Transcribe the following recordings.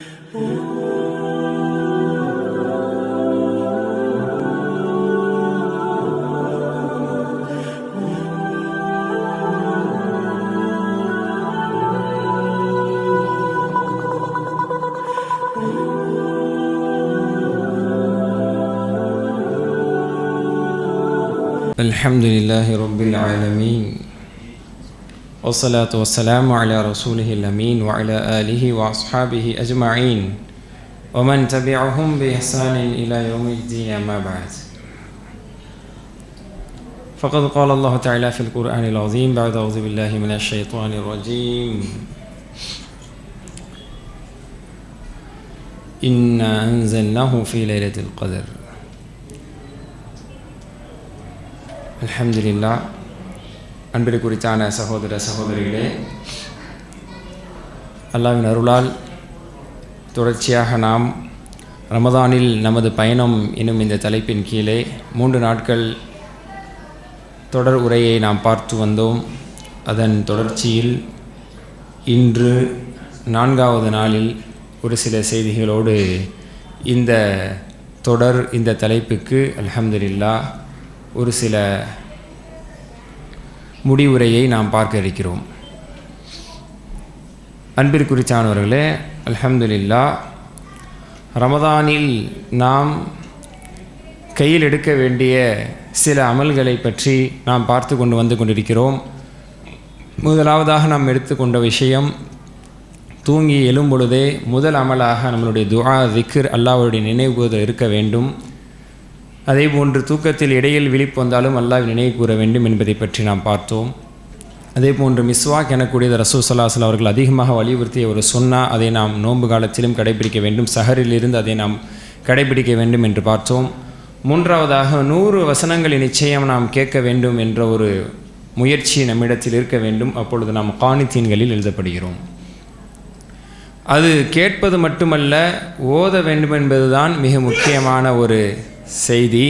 الحمد لله رب العالمين والصلاة والسلام على رسوله الأمين وعلى آله وأصحابه أجمعين ومن تبعهم بإحسان إلى يوم الدين أما بعد فقد قال الله تعالى في القرآن العظيم بعد أعوذ بالله من الشيطان الرجيم إنا أنزلناه في ليلة القدر. அல்ஹம்துலில்லாஹ். அன்பிற்கு குறித்தான சகோதர சகோதரிகளே, அல்லாஹ்வின் அருளால் தொடர்ச்சியாக நாம் ரமதானில் நமது பயணம் என்னும் இந்த தலைப்பின் கீழே 3 நாட்கள் தொடர் உரையை நாம் பார்த்து வந்தோம். அதன் தொடர்ச்சியில் இன்று 4வது நாளில் ஒரு சில செய்திகளோடு இந்த தொடர் இந்த தலைப்புக்கு அல்ஹம்துலில்லாஹ் ஒரு சில முடிவுரையை நாம் பார்க்க இருக்கிறோம். அன்பிற்குரித்தானவர்களே, அல்ஹம்துலில்லாஹ், ரமதானில் நாம் கையில் எடுக்க வேண்டிய சில அமல்களை பற்றி நாம் பார்த்து கொண்டு வந்து கொண்டிருக்கிறோம். முதலாவதாக நாம் எடுத்துக்கொண்ட விஷயம், தூங்கி எழும் பொழுதே முதல் அமலாக நம்மளுடைய துஆ திக்ர் அல்லாஹ்வுடைய நினைவுகூறுதல் இருக்க வேண்டும். அதே போன்று தூக்கத்தில் இடையில் விழிப்பு வந்தாலும் அல்லாஹ்வை நினைவு கூற வேண்டும் என்பதை பற்றி நாம் பார்த்தோம். அதே போன்று மிஸ்வாக் எனக்கூடியது ரசூல் ஸல்லல்லாஹு அலைஹி வஸல்லம் அவர்கள் அதிகமாக வலியுறுத்திய ஒரு சுன்னா. அதை நாம் நோன்பு காலத்திலும் கடைபிடிக்க வேண்டும், சஹரிலிருந்து அதை நாம் கடைபிடிக்க வேண்டும் என்று பார்த்தோம். 3வதாக 100 வசனங்களை நிச்சயம் நாம் கேட்க வேண்டும் என்ற ஒரு முயற்சி நம்மிடத்தில் இருக்க வேண்டும். அப்பொழுது நாம் கானித்தீன்களில் எழுதப்படுகிறோம். அது கேட்பது மட்டுமல்ல, ஓத வேண்டும் என்பதுதான் மிக முக்கியமான ஒரு செய்தி.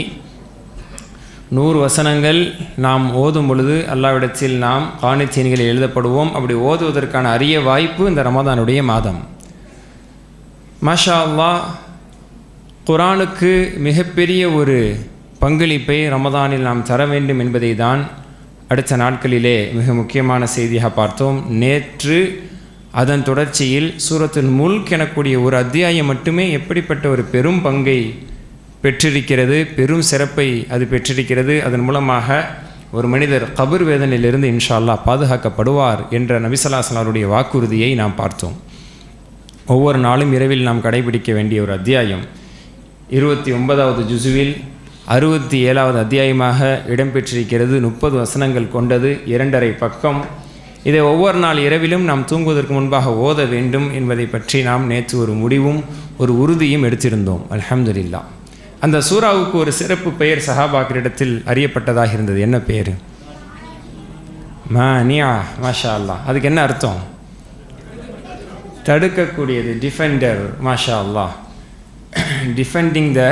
100 வசனங்கள் நாம் ஓதும் பொழுது அல்லாஹ்விடத்தில் நாம் காணித்தீன்களில் எழுதப்படுவோம். அப்படி ஓதுவதற்கான அரிய வாய்ப்பு இந்த ரமதானுடைய மாதம். மாஷா அல்லாஹ், குர்ஆனுக்கு மிகப்பெரிய ஒரு பங்களிப்பை ரமதானில் நாம் தர வேண்டும் என்பதை தான் அடுத்த நாட்களிலே மிக முக்கியமான செய்தியாக பார்த்தோம். நேற்று அதன் தொடர்ச்சியில் சூரத்துல் முல்க் எனக்கூடிய ஒரு அத்தியாயம் மட்டுமே எப்படிப்பட்ட ஒரு பெரும் பங்கை பெற்றிருக்கிறது, பெரும் சிறப்பை அது பெற்றிருக்கிறது. அதன் மூலமாக ஒரு மனிதர் கபர் வேதனையிலிருந்து இன்ஷா அல்லாஹ் பாதுகாக்கப்படுவார் என்ற நபி ஸல்லல்லாஹு அலைஹி வஸல்லம் அவருடைய வாக்குறுதியை நாம் பார்த்தோம். ஒவ்வொரு நாளும் இரவில் நாம் கடைபிடிக்க வேண்டிய ஒரு அத்தியாயம் 29வது ஜுஸுவில் 67வது அத்தியாயமாக இடம்பெற்றிருக்கிறது. 30 வசனங்கள் கொண்டது, 2½ பக்கம். இதை ஒவ்வொரு நாள் இரவிலும் நாம் தூங்குவதற்கு முன்பாக ஓத வேண்டும் என்பதை பற்றி நாம் நேற்று ஒரு முடிவும் ஒரு உறுதியும் எடுத்திருந்தோம். அல்ஹம்துலில்லாஹ். அந்த சூராவுக்கு ஒரு சிறப்பு பெயர் சஹாபாக்களிடத்தில் அறியப்பட்டதாக இருந்தது. என்ன பேர்? மானியா. மாஷா அல்லாஹ். அதுக்கு என்ன அர்த்தம்? தடுக்கக்கூடியது, டிஃபெண்டர். மாஷா அல்லாஹ். Defending the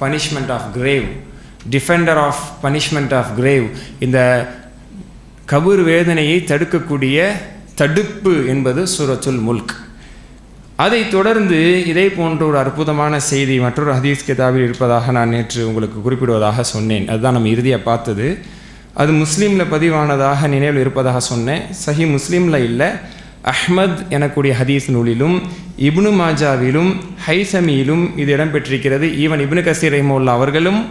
punishment of grave, defender of punishment of grave. இந்த கபூர் வேதனையை தடுக்கக்கூடிய தடுப்பு என்பது சூரத்துல் முல்க். அதை தொடர்ந்து இதே போன்ற ஒரு அற்புதமான செய்தி மற்றொரு ஹதீஸ் கிதாபில் இருப்பதாக நான் நேற்று உங்களுக்கு குறிப்பிடுவதாக சொன்னேன். அதுதான் நம்ம இறுதியாக பார்த்தது. அது முஸ்லீமில் பதிவானதாக நினைவில் இருப்பதாக சொன்னேன். சஹி முஸ்லீமில் இல்லை, அஹ்மத் எனக்கூடிய ஹதீஸ் நூலிலும் இப்னு மாஜாவிலும் ஹைசமியிலும் இது இடம்பெற்றிருக்கிறது. ஈவன் இப்னு கஸீர் ரஹிமஹுல்லாஹ் அவர்களும்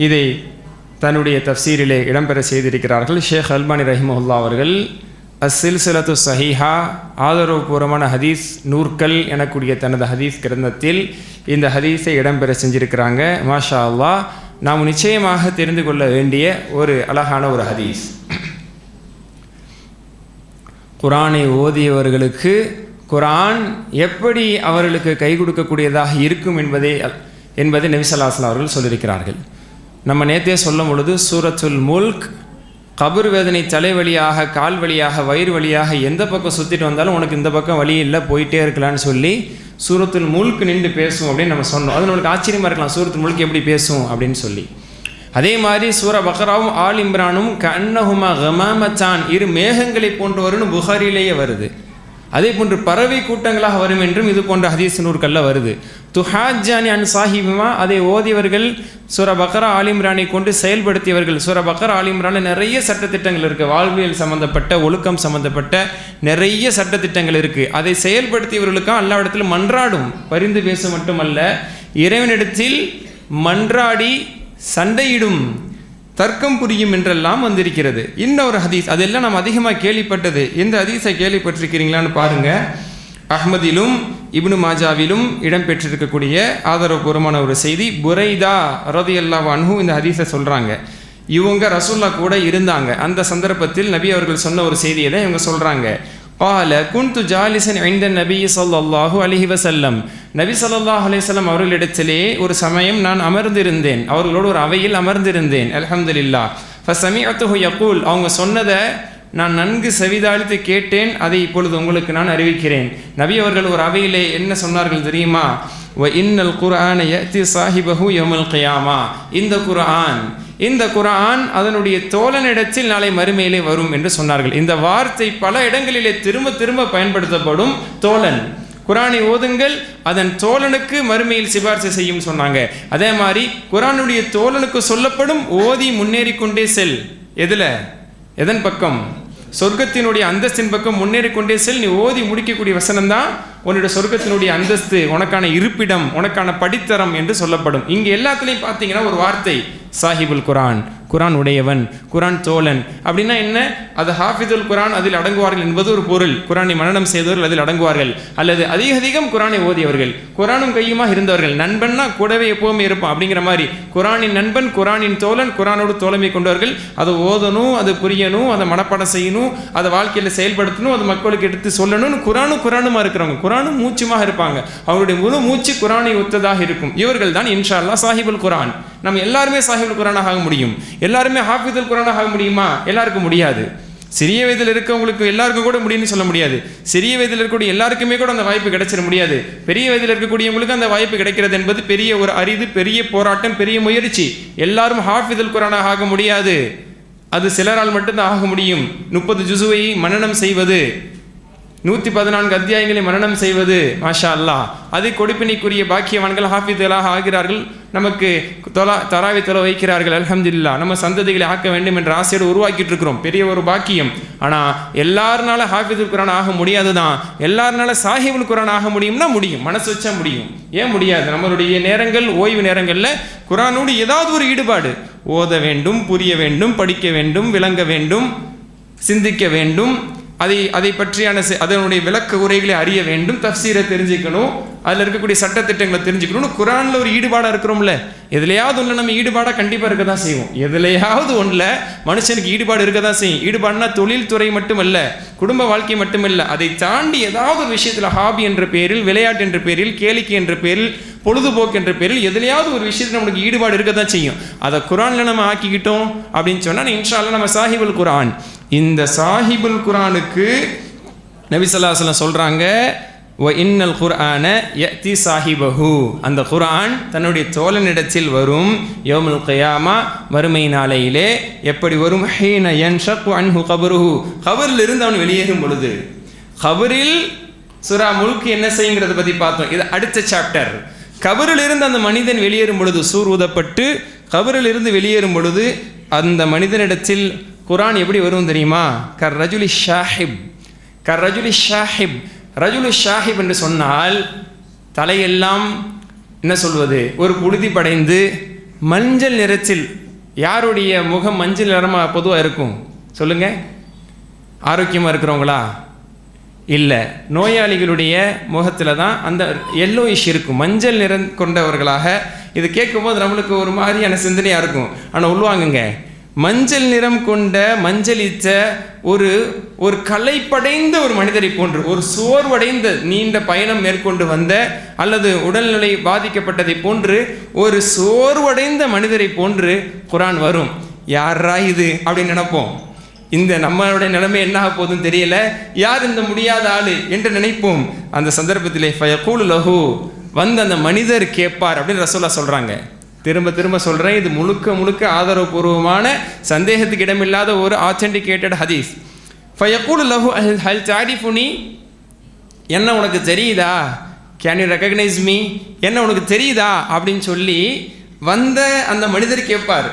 இதை தன்னுடைய தஃப்சீரிலே இடம்பெற செய்திருக்கிறார்கள். ஷேக் அல்பானி ரஹிமஹுல்லாஹ் அவர்கள் அஸ்ஸில்சிலத்து ஸஹீஹா, ஆதரவுபூர்வமான ஹதீஸ் நூற்கள் எனக்கூடிய தனது ஹதீஸ் கிரந்தத்தில் இந்த ஹதீஸை இடம்பெற செஞ்சிருக்கிறாங்க. மாஷா அல்லாஹ், நாம் நிச்சயமாக தெரிந்து கொள்ள வேண்டிய ஒரு அழகான ஒரு ஹதீஸ். குர்ஆனை ஓதியவர்களுக்கு குர்ஆன் எப்படி அவர்களுக்கு கை கொடுக்கக்கூடியதாக இருக்கும் என்பதை நபி ஸல்லல்லாஹு அலைஹி வஸல்லம் அவர்கள் சொல்லியிருக்கிறார்கள். நம்ம நேற்றே சொல்லும் பொழுது சூரத்துல் முல்க் கபர் வேதனை தலை வழியாக, கால் வழியாக, வயிறு வழியாக எந்த பக்கம் சுற்றிட்டு வந்தாலும் உனக்கு இந்த பக்கம் வழி இல்லை, போயிட்டே இருக்கலான்னு சொல்லி சூரத்துல் முல்க் நின்று பேசும் அப்படின்னு நம்ம சொன்னோம். அது நம்மளுக்கு ஆச்சரியமாக இருக்கலாம், சூரத்துல் முல்க் எப்படி பேசும் அப்படின்னு சொல்லி. அதே மாதிரி சூர பக்ராவும் ஆல் இம்ரானும் கன்னஹுமா கமாமத்தான், 2 மேகங்களை போன்று வரும்னு புகாரிலேயே வருது. அதே போன்று பறவை கூட்டங்களாக வரும் என்றும் இது போன்ற ஹதீஸ் நூற்களில் வருது. துஹாஜானி அன் சாஹிபிமா, அதை ஓதியவர்கள் சூரா பக்ரா ஆல் இம்ரானை கொண்டு செயல்படுத்தியவர்கள். சூரா பக்ரா ஆல் இம்ரானில் நிறைய சட்டத்திட்டங்கள் இருக்குது, வாழ்வியல் சம்மந்தப்பட்ட, ஒழுக்கம் சம்மந்தப்பட்ட நிறைய சட்டத்திட்டங்கள் இருக்குது. அதை செயல்படுத்தியவர்களுக்கும் அல்லாஹ்விடத்தில் மன்றாடும், பரிந்து பேச மட்டுமல்ல, இறைவனிடத்தில் மன்றாடி சண்டையிடும், தர்க்கம் புரியும் என்றெல்லாம் வந்திருக்கிறது. இன்னொரு ஹதீஸ், அதெல்லாம் நாம் அதிகமாக கேள்விப்பட்டது. எந்த ஹதீஸை கேள்விப்பட்டிருக்கிறீங்களான்னு பாருங்கள். அஹ்மதிலும் இப்னு மாஜாவிலும் இடம்பெற்றிருக்கக்கூடிய ஆதாரபூர்வமான ஒரு செய்தி. புரைதா ரலியல்லாஹு அன்ஹு இந்த ஹதீஸை சொல்கிறாங்க. இவங்க ரசூல்லா கூட இருந்தாங்க. அந்த சந்தர்ப்பத்தில் நபி அவர்கள் சொன்ன ஒரு செய்தியை தான் இவங்க சொல்கிறாங்க. قال كنت جالسا عند النبي صلى الله عليه وسلم, நபி ஸல்லல்லாஹு அலைஹி வஸல்லம் அவர்களிடத்திலே ஒரு சமயம் நான் அமர்ந்திருந்தேன், அவர்களோடு ஒரு அவையில் அமர்ந்திருந்தேன். அல்ஹம்துலில்லாஹ். ஃபஸமிஅத்துஹு யகூல், அவங்க சொன்னதை நான் நன்கு செவிதாழ்த்து கேட்டேன், அதை இப்பொழுது உங்களுக்கு நான் அறிவிக்கிறேன். நபி அவர்கள் ஒரு அவையிலே என்ன சொன்னார்கள் தெரியுமா? வ இன்னல் குர்ஆன யஅதி ஸாஹிபஹு யௌமல் கியாமா, இந்த குர்ஆன் அதனுடைய தோழனிடத்தில் நாளை மறுமையிலே வரும் என்று சொன்னார்கள். இந்த வார்த்தை பல இடங்களிலே திரும்ப திரும்ப பயன்படுத்தப்படும். தோழன், குர்ஆனை ஓதுங்கள், அதன் தோழனுக்கு மறுமையில் சிபார்சு செய்யும் சொன்னாங்க. அதே மாதிரி குர்ஆனுடைய தோழனுக்கு சொல்லப்படும், ஓதி முன்னேறி கொண்டே செல். எதன் பக்கம்? சொர்க்கத்தினுடைய அந்தஸ்தின் பக்கம் முன்னேறி கொண்டே செல். நீ ஓதி முடிக்கக்கூடிய வசனம் தான் உன்னுடைய சொர்க்கத்தினுடைய அந்தஸ்து, உனக்கான இருப்பிடம், உனக்கான படித்தரம் என்று சொல்லப்படும். இங்கே எல்லாத்துலேயும் பார்த்தீங்கன்னா ஒரு வார்த்தை, சாஹிபுல் குர்ஆன், குர்ஆன் உடையவன், குர்ஆன் தோழன். அப்படின்னா என்ன? அது ஹாஃபிதுல் குர்ஆன் அதில் அடங்குவார்கள் என்பது ஒரு பொருள். குர்ஆனை மனனம் செய்தவர்கள் அதில் அடங்குவார்கள், அல்லது அதிகம் குர்ஆனை ஓதியவர்கள், குர்ஆனும் கையுமாக இருந்தவர்கள். நண்பன்னா கூடவே எப்போவுமே இருப்பான் அப்படிங்கிற மாதிரி, குர்ஆனின் நண்பன், குர்ஆனின் தோழன், குர்ஆனோடு தோழமை கொண்டவர்கள். அதை ஓதணும், அதை புரியணும், அதை மனப்பாடம் செய்யணும், அதை வாழ்க்கையில் செயல்படுத்தணும், அது மக்களுக்கு எடுத்து சொல்லணும்னு குர்ஆனுமா இருக்கிறவங்க, குர்ஆனும் மூச்சுமாக இருப்பாங்க. அவங்களுடைய முழு மூச்சு குர்ஆனை ஒத்ததாக இருக்கும். இவர்கள் தான் இன்ஷா அல்லாஹ் சாஹிபுல் குர்ஆன். நம்ம எல்லாருமே சாஹிபுல் குர்ஆனாக ஆக முடியும். எல்லாருமே ஹாஃபிதுல் குர்ஆனாக ஆக முடியுமா? எல்லாருக்கும் முடியாது. சிறிய வயதில் இருக்கவங்களுக்கு எல்லாருக்கும் கூட முடியும்னு சொல்ல முடியாது. சிறிய வயதில் இருக்கக்கூடிய எல்லாருக்குமே கூட அந்த வாய்ப்பு கிடைச்சிட முடியாது. பெரிய வயதில் இருக்கக்கூடியவங்களுக்கு அந்த வாய்ப்பு கிடைக்கிறது என்பது பெரிய ஒரு அரிது, பெரிய போராட்டம், பெரிய முயற்சி. எல்லாரும் ஹாஃபிதுல் குர்ஆனாக ஆக முடியாது. அது சிலரால் மட்டும்தான் ஆக முடியும். 30 ஜுசுவை மனனம் செய்வது, 114 அத்தியாயங்களை மனனம் செய்வது, மாஷா அல்லாஹ், அது கொடுப்பினைக்குரிய பாக்கியவான்கள் ஹாஃபிதுகளாக ஆகிறார்கள். நமக்கு தராவி தொலை வைக்கிறார்கள். அல்ஹம்துலில்லாஹ். நம்ம சந்ததிகளை ஆக்க வேண்டும் என்ற ஆசையோடு உருவாக்கிட்டு இருக்கிறோம். பெரிய ஒரு பாக்கியம். ஆனால் எல்லாருனால ஹாஃபிதுல் குர்ஆன் ஆக முடியாது தான். எல்லாருனால சாஹிபுல் குர்ஆன் ஆக முடியும்னா முடியும், மனசு வச்சா முடியும். ஏன் முடியாது? நம்மளுடைய நேரங்கள், ஓய்வு நேரங்களில் குர்ஆனோடு ஏதாவது ஒரு ஈடுபாடு, ஓத வேண்டும், புரிய வேண்டும், படிக்க வேண்டும், விளங்க வேண்டும், சிந்திக்க வேண்டும், அதை பற்றியான அதனுடைய விளக்க உரைகளை அறிய வேண்டும், தஃப்சீரை தெரிஞ்சுக்கணும், அதில் இருக்கக்கூடிய சட்டத்திட்டங்களை தெரிஞ்சுக்கணும்னு குர்ஆனில் ஒரு ஈடுபாடாக இருக்கிறோம்ல. எதுலையாவது ஒன்று நம்ம ஈடுபாடாக கண்டிப்பாக இருக்க தான் செய்வோம். எதுலையாவது ஒன்றில் மனுஷனுக்கு ஈடுபாடு இருக்க தான் செய்யும். ஈடுபாடுனா தொழில் துறை மட்டுமல்ல, குடும்ப வாழ்க்கை மட்டுமல்ல, அதை தாண்டி ஏதாவது ஒரு விஷயத்தில் ஹாபி என்ற பேரில், விளையாட்டு என்ற பேரில், கேளிக்கை என்ற பேரில், பொழுதுபோக்கு என்ற பேரில் எதுலையாவது ஒரு விஷயத்தில் நம்மளுக்கு ஈடுபாடு இருக்க தான் செய்யும். அதை குர்ஆனில் நம்ம ஆக்கிக்கிட்டோம் அப்படின்னு சொன்னால் இன்ஷா அல்லாஹ் நம்ம சாஹிபுல் குர்ஆன். இந்த சாஹிபுல் குர்ஆனுக்கு நபி ஸல்லல்லாஹு அலைஹி வஸல்லம் சொல்கிறாங்க, வ இன்னல் குர்ஆன யஅதி சாஹிபஹு, அந்த குர்ஆன் தன்னுடைய தோழனிடத்தில் வரும். யௌமுல் கியாமா, மறுமை நாளையிலே. எப்படி வரும்? ஹீன யன்ஷக்கு அன்ஹு கபருஹு, கபரில் இருந்து அவன் வெளியேறும் பொழுது. கபரில் சூரா முல்க் என்ன செய்யுங்கிறத பற்றி பார்த்தோம். இது அடுத்த சாப்டர். கபரில் இருந்து அந்த மனிதன் வெளியேறும் பொழுது, சூர் ஊதப்பட்டு கபரில் இருந்து வெளியேறும் பொழுது அந்த மனிதனிடத்தில் குர்ஆன் எப்படி வரும் தெரியுமா? ரஜுலி ஷாஹிப். ரஜுலு ஷாஹிப் என்று சொன்னால் தலையெல்லாம் என்ன சொல்வது, ஒரு புழுதி படைந்து மஞ்சள் நிறத்தில். யாருடைய முகம் மஞ்சள் நிறமாக பொதுவாக இருக்கும் சொல்லுங்க? ஆரோக்கியமாக இருக்கிறவங்களா? இல்லை, நோயாளிகளுடைய முகத்தில் தான் அந்த எல்லோயிஷ் இருக்கும், மஞ்சள் நிறம் கொண்டவர்களாக. இது கேட்கும்போது நம்மளுக்கு ஒரு மாதிரியான சிந்தனையாக இருக்கும். ஆனால் உள்வாங்குங்க, மஞ்சள் நிறம் கொண்ட, மஞ்சளித்த ஒரு களைப்படைந்த ஒரு மனிதரை போன்று, ஒரு சோர்வடைந்த, நீண்ட பயணம் மேற்கொண்டு வந்த அல்லது உடல்நிலை பாதிக்கப்பட்டதை போன்று ஒரு சோர்வடைந்த மனிதரை போன்று குர்ஆன் வரும். யாரா இது அப்படின்னு நினைப்போம். இந்த நம்மளுடைய நிலைமை என்ன ஆக போகுதுன்னு தெரியல, யார் இந்த முடியாத ஆளு என்று நினைப்போம். அந்த சந்தர்ப்பத்திலே ஃபயகூலு லஹு, வந்து அந்த மனிதர் கேட்பார் அப்படின்னு ரசூலுல்லாஹ் சொல்கிறாங்க. திரும்ப திரும்ப சொல்கிறேன், இது முழுக்க ஆதாரபூர்வமான, சந்தேகத்துக்கு இடமில்லாத ஒரு ஆத்தென்டிகேட்டட் ஹதீஸ். ஃபயகூலு லஹு ஹல் தாரிஃபுனி, என்ன உனக்கு தெரியுதா, கேன் யூ ரெக்கக்னைஸ் மீ, என்ன உனக்கு தெரியுதா அப்படின்னு சொல்லி வந்த அந்த மனிதர் கேட்பார்.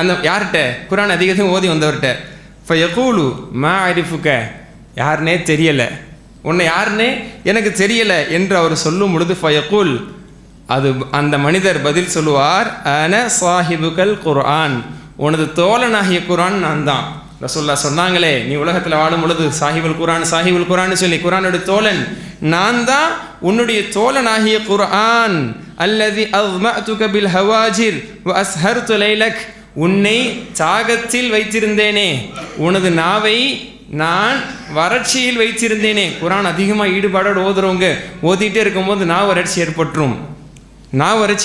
அந்த யார்கிட்ட? குர்ஆன் அதிகத்தையும் ஓதி வந்தவர்கிட்ட. ஃபயகூலு மா அரிஃபுக, யாருன்னே தெரியலை, உன்னை யாருன்னே எனக்கு தெரியலை என்று அவர் சொல்லும் பொழுது ஃபயகூல், அது அந்த மனிதர் பதில் சொல்லுவார், அன சாஹிபுகல் குர்ஆன், உனது தோழனாகிய குர்ஆன் நான் தான். ரசூலுல்லாஹ் சொன்னாங்களே, நீ உலகத்தில் வாழும் பொழுது சாஹிபுல் குர்ஆன் சாஹிபுல் குர்ஆன் சொல்லி குர்ஆனுடைய தோழன் நான் தான், உன்னுடைய தோழனாகிய குர்ஆன். அல்லதி அஸ்மஅதுக பில் ஹவாஜிர் வ அஸ்ஹர்து லைலக், உன்னை தாகத்தில் வைத்திருந்தேனே, உனது நாவை நான் வறட்சியில் வைத்திருந்தேனே. குர்ஆன் அதிகமாக ஈடுபாடோடு ஓதுறவங்க ஓதிட்டே இருக்கும்போது வறட்சி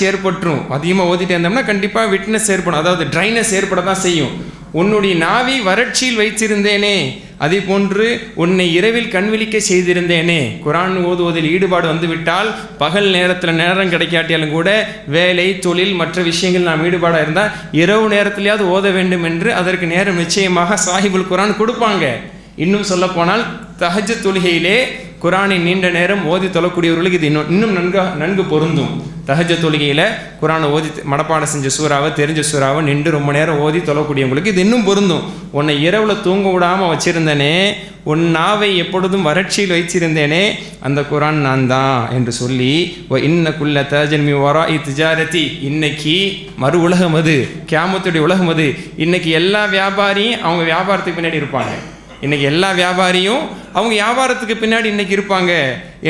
ஏற்பட்டுரும். அதிகமாக ஓதிட்டே இருந்தோம்னா கண்டிப்பாக விட்னஸ் ஏற்படும், அதாவது ட்ரைனஸ் ஏற்பட தான் செய்யும். உன்னுடைய நாவை வறட்சியில் வைத்திருந்தேனே, அதே போன்று உன்னை இரவில் கண்விழிக்க செய்திருந்தேனே. குர்ஆன் ஓதுவதில் ஈடுபாடு வந்துவிட்டால் பகல் நேரத்தில் நேரம் கிடைக்காட்டியாலும் கூட வேலை தொழில் மற்ற விஷயங்கள் நாம் ஈடுபாடாக இருந்தால் இரவு நேரத்திலேயாவது ஓத வேண்டும் என்று அதற்கு நேரம் நிச்சயமாக சாஹிபுல் குர்ஆன் கொடுப்பாங்க. இன்னும் சொல்லப்போனால் தஹஜ்ஜுத் தொழுகையிலே குர்ஆனை நீண்ட நேரம் ஓதி தொழக்கூடியவர்களுக்கு இது இன்னும் நன்கு பொருந்தும். தஹஜ்ஜுத் தொழுகையில் குர்ஆனை ஓதி மனப்பாடம் செஞ்ச சூறாவை தெரிஞ்ச சூறாவை நின்று ரொம்ப நேரம் ஓதி தொழக்கூடியவங்களுக்கு இது இன்னும் பொருந்தும். உன்னை இரவில் தூங்க விடாமல் வச்சிருந்தேனே, உன் நாவை எப்பொழுதும் வறட்சியில் வைச்சிருந்தேனே, அந்த குர்ஆன் நான் தான் என்று சொல்லி இன்னக்குள்ள தஜன்மி வராஇ திஜாரதி, இன்னைக்கு மறு உலகம் அது, கியாமத்துடைய உலகம் அது. இன்னைக்கு எல்லா வியாபாரியும் அவங்க வியாபாரத்துக்கு பின்னாடி இருப்பாங்க. இன்றைக்கி எல்லா வியாபாரியும் அவங்க வியாபாரத்துக்கு பின்னாடி இன்றைக்கி இருப்பாங்க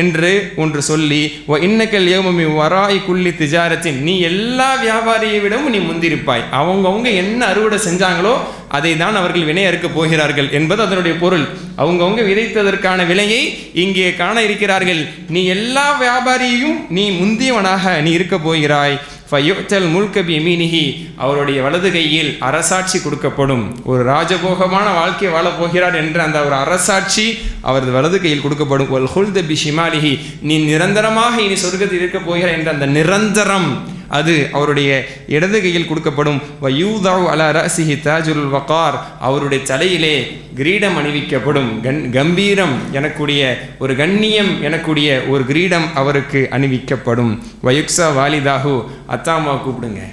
என்று ஒன்று சொல்லி இன்னக்கல் யௌமமி வராய் குல்லி திஜாரத்தின், நீ எல்லா வியாபாரியை விடவும் நீ முந்திருப்பாய். அவங்கவுங்க என்ன அறுவடை செஞ்சாங்களோ அதை தான் அவர்கள் வினை அறுக்க போகிறார்கள் என்பது அதனுடைய பொருள். அவங்கவுங்க விதைத்ததற்கான விலையை இங்கே காண இருக்கிறார்கள். நீ எல்லா வியாபாரியையும் நீ முந்தியவனாக நீ இருக்க போகிறாய். ஃபயுத்தல் முல்க பியமீனிஹி, அவருடைய வலது கையில் அரசாட்சி கொடுக்கப்படும். ஒரு ராஜபோகமான வாழ்க்கையை வாழப் போகிறார் என்ற அந்த ஒரு அரசாட்சி அவரது வலது கையில் கொடுக்கப்படும். வல் ஹுல்த பிஷிமாலிஹி, நீ நிரந்தரமாக இனி சொர்க்கத்தில் இருக்க போகிறார் என்ற அந்த நிரந்தரம் அது அவருடைய இடது கையில் கொடுக்கப்படும். வயூதஉ அலா ரஸிஹி தாஜுல் வகார், அவருடைய தலையிலே கிரீடம் அணிவிக்கப்படும். கம்பீரம் எனக்கூடிய ஒரு கண்ணியம் எனக்கூடிய ஒரு கிரீடம் அவருக்கு அணிவிக்கப்படும். வயுக்ஸா வாலிதாஹு, அத்தாமாவை கூப்பிடுங்க,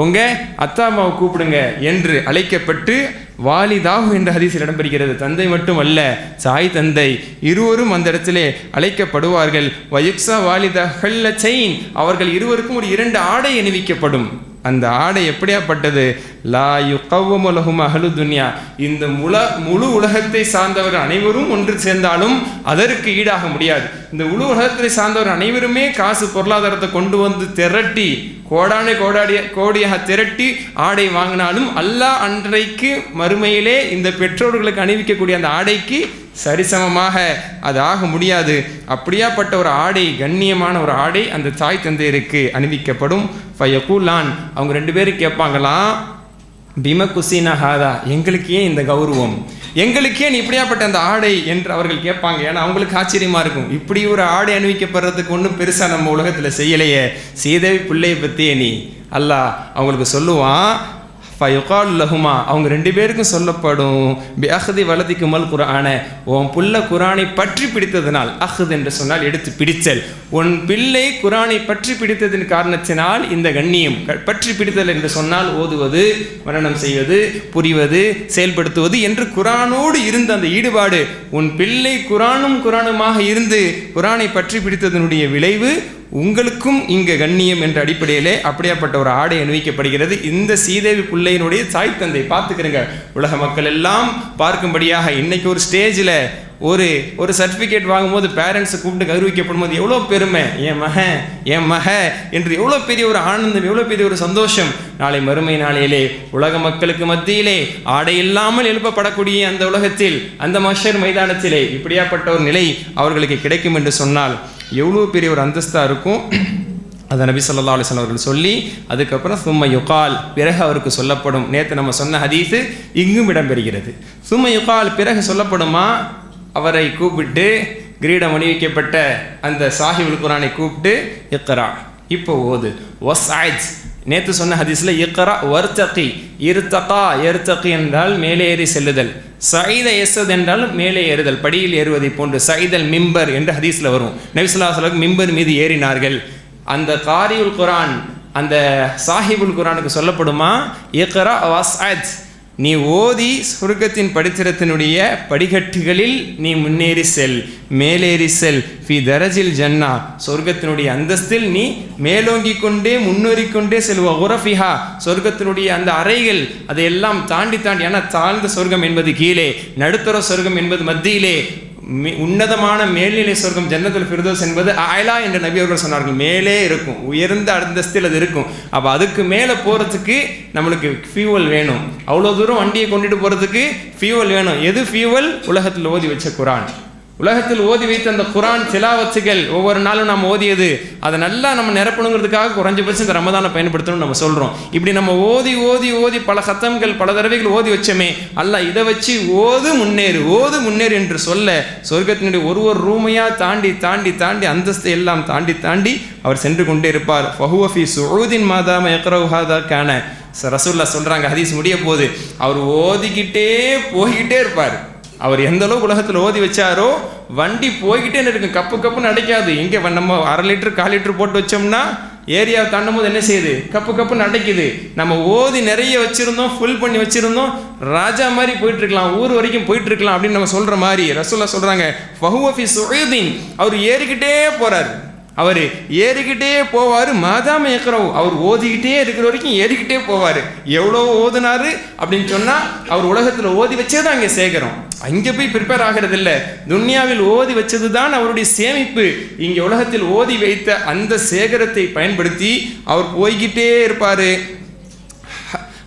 உங்க அத்தாமாவை கூப்பிடுங்க என்று அழைக்கப்பட்டு வாலிதாஹு என்ற ஹதீஸில் இடம்பெறுகிறது. தந்தை மட்டும் அல்ல, சாய் தந்தை இருவரும் அந்த இடத்திலே அழைக்கப்படுவார்கள். வயுக்ஸா வாலிதா ஹல்ல செயின், அவர்கள் இருவருக்கும் ஒரு 2 ஆடை அணிவிக்கப்படும். அந்த ஆடை எப்படியாப்பட்டது? லா யுகவ்வமு லஹும் அஹ்லு துன்யா, இந்த முழு உலகத்தை சார்ந்தவர்கள் அனைவரும் ஒன்று சேர்ந்தாலும் அதற்கு ஈடாக முடியாது. இந்த முழு உலகத்தை சார்ந்தவர்கள் அனைவருமே காசு பொருளாதாரத்தை கொண்டு வந்து திரட்டி கோடியாக திரட்டி ஆடை வாங்கினாலும் அல்லாஹ் அன்றைக்கு மறுமையிலே இந்த பெற்றோர்களுக்கு அணிவிக்கக்கூடிய அந்த ஆடைக்கு சரிசமமாக அது ஆக முடியாது. அப்படியாப்பட்ட ஒரு ஆடை, கண்ணியமான ஒரு ஆடை அந்த தாய் தந்தையருக்கு அணிவிக்கப்படும். ஃபயகூலான், அவங்க 2 பேரும் கேட்பாங்களாம், பிம குசினா ஹாதா, எங்களுக்கு ஏன் இந்த கௌரவம், எங்களுக்கு ஏன் இப்படியாப்பட்ட அந்த ஆடை என்று அவர்கள் கேட்பாங்க. ஏன்னா அவங்களுக்கு ஆச்சரியமாக இருக்கும், இப்படி ஒரு ஆடை அணிவிக்கப்படுறதுக்கு ஒன்றும் பெருசாக நம்ம உலகத்தில் செய்யலையே, சீதேவி பிள்ளையை பற்றியே நீ. அல்லாஹ் அவங்களுக்கு சொல்லுவான், ஃபயுகால் லஹுமா, அவங்க 2 பேருக்கும் சொல்லப்படும், பி அஹ்தி வலதிக்குமல் குர்ஆன, உன் புள்ள குர்ஆனை பற்றி பிடித்ததினால், அஹ்து என்று சொன்னால் எடுத்து பிடித்தல், உன் பிள்ளை குர்ஆனை பற்றி பிடித்ததின் காரணத்தினால் இந்த கண்ணியம். பற்றி பிடித்தல் என்று சொன்னால் ஓதுவது, மரணம் செய்வது, புரிவது, செயல்படுத்துவது என்று குர்ஆனோடு இருந்த அந்த ஈடுபாடு, உன் பிள்ளை குர்ஆனுமாக இருந்து குர்ஆனை பற்றி பிடித்ததனுடைய விளைவு உங்களுக்கும் இங்கே கண்ணியம் என்ற அடிப்படையிலே அப்படியாப்பட்ட ஒரு ஆடை அணிவிக்கப்படுகிறது. இந்த சீதேவி பிள்ளையினுடைய தாய் தந்தை பார்த்துக்கிறங்க, உலக மக்கள் எல்லாம் பார்க்கும்படியாக இன்னைக்கு ஒரு ஸ்டேஜில் ஒரு சர்டிஃபிகேட் வாங்கும்போது பேரண்ட்ஸை கூப்பிட்டு கௌரவிக்கப்படும் போது எவ்வளோ பெருமை, என் மக என்று எவ்வளோ பெரிய ஒரு ஆனந்தம், எவ்வளோ பெரிய ஒரு சந்தோஷம். நாளை மறுமை நாளையிலே உலக மக்களுக்கு மத்தியிலே ஆடை இல்லாமல் எழுப்பப்படக்கூடிய அந்த உலகத்தில், அந்த மஹ்ஷர் மைதானத்திலே இப்படியாப்பட்ட ஒரு நிலை அவர்களுக்கு கிடைக்கும் என்று சொன்னால் எவ்வளோ பெரிய ஒரு அந்தஸ்தாக இருக்கும். அதை நபி ஸல்லல்லாஹு அலைஹி வஸல்லம் அவர்கள் சொல்லி அதுக்கப்புறம் சும்ம யுகால், பிறகு அவருக்கு சொல்லப்படும். நேற்று நம்ம சொன்ன ஹதீஸு இங்கும் இடம்பெறுகிறது. சும்ம யுகால், பிறகு சொல்லப்படுமா, அவரை கூப்பிட்டு கிரீடம் அணிவிக்கப்பட்ட அந்த சாஹிபுல் குர்ஆனை கூப்பிட்டு இக்ரா, இப்போ ஓது, வஸ்அஜ், நேற்று சொன்ன ஹதீஸில் இக்ரா வர்தகி, இர்தகா, எர்தகி என்றால் மேலே ஏறி செல்லுதல், சைத எஸ்ஸத் என்றாலும் மேலே ஏறுதல், படியில் ஏறுவதை போன்று. சைதல் மிம்பர் என்று ஹதீஸில் வரும். நபி ஸல்லல்லாஹு அலைஹி வஸல்லம் மிம்பர் மீது ஏறினார்கள். அந்த காரியுல் குரான், அந்த சாஹிபுல் குரானுக்கு சொல்லப்படுமா, இக்ரா வஸ்அத், நீ ஓதி சொர்க்கத்தின் படித்திரத்தினுடைய படிக்கட்டுகளில் நீ முன்னேறி செல், மேலேறி செல். ஃபி தரஜில் ஜன்னா, சொர்க்கத்தினுடைய அந்தஸ்தில் நீ மேலோங்கி கொண்டே முன்னேறிக்கொண்டே செல்வ. குரஃபிஹா, சொர்க்கத்தினுடைய அந்த அறைகள், அதையெல்லாம் தாண்டி தாண்டி, ஏன்னா தாழ்ந்த சொர்க்கம் என்பது கீழே, நடுத்தர சொர்க்கம் என்பது மத்தியிலே, உன்னதமான மேல்நிலை சொர்க்கம் ஜன்னத்துல் ஃபிர்தௌஸ் என்பது அயலா என்று நபி அவர்கள் சொன்னார்கள். மேலே இருக்கும், உயர்ந்த அந்தஸ்தில் அது இருக்கும். அப்போ அதுக்கு மேலே போகிறதுக்கு நம்மளுக்கு ஃபியூவல் வேணும். அவ்வளோ தூரம் வண்டியை கொண்டுட்டு போகிறதுக்கு ஃபியூவல் வேணும். எது ஃபியூவல்? உலகத்தில் ஓதி வச்ச குரான். உலகத்தில் ஓதி வைத்த அந்த குரான் திலாவத்துகள், ஒவ்வொரு நாளும் நம்ம ஓதியது, அதை நல்லா நம்ம நிரப்பணுங்கிறதுக்காக குறைஞ்சபட்சம் இந்த ரமதானை பயன்படுத்தணும்னு நம்ம சொல்கிறோம். இப்படி நம்ம ஓதி ஓதி ஓதி பல சத்தங்கள் பல தடவைகள் ஓதி வச்சோமே, அல்லாஹ் இதை வச்சு ஓது முன்னேறு, ஓது முன்னேறு என்று சொல்ல, சொர்க்கத்தினுடைய ஒரு ரூமையாக தாண்டி தாண்டி தாண்டி அந்தஸ்தை எல்லாம் தாண்டி தாண்டி அவர் சென்று கொண்டே இருப்பார். ஃபஹுவஃபி சுஊதின் மாதாம யக்ரவு ஹாதா கான. ரசூலுல்லாஹ் சொல்கிறாங்க, ஹதீஸ் முடிய போது, அவர் ஓதிக்கிட்டே போய்கிட்டே இருப்பார். அவர் எந்த அளவுக்கு உலகத்தில் ஓதி வச்சாரோ, வண்டி போய்கிட்டே இருக்கும், கப்பு கப்புன்னு அடைக்காது. எங்கே நம்ம 1/2 லிட்டர் 1/4 லிட்டர் போட்டு வச்சோம்னா ஏரியாவை தாண்டும் போது என்ன செய்யுது, கப்பு கப்புன்னு அடைக்குது. நம்ம ஓதி நிறைய வச்சுருந்தோம், ஃபுல் பண்ணி வச்சுருந்தோம், ராஜா மாதிரி போயிட்டுருக்கலாம், ஊர் வரைக்கும் போயிட்டுருக்கலாம் அப்படின்னு நம்ம சொல்கிற மாதிரி ரசூலுல்லாஹ் சொல்கிறாங்க, ஃபஹுவஃபி சுஊதின், அவர் ஏறிக்கிட்டே போகிறார். அவர் ஏறிக்கிட்டே போவார். மாதாம ஏக்கரவு, அவர் ஓதிக்கிட்டே இருக்கிற வரைக்கும் ஏறிக்கிட்டே போவார். எவ்வளோ ஓதுனாரு அப்படின்னு சொன்னால், அவர் உலகத்தில் ஓதி வச்சது அங்கே சேகரம், அங்கே போய் ப்ரிப்பேர் ஆகிறது இல்லை. துன்யாவில் ஓதி வச்சது தான் அவருடைய சேமிப்பு. இங்கே உலகத்தில் ஓதி வைத்த அந்த சேகரத்தை பயன்படுத்தி அவர் போய்கிட்டே இருப்பார்.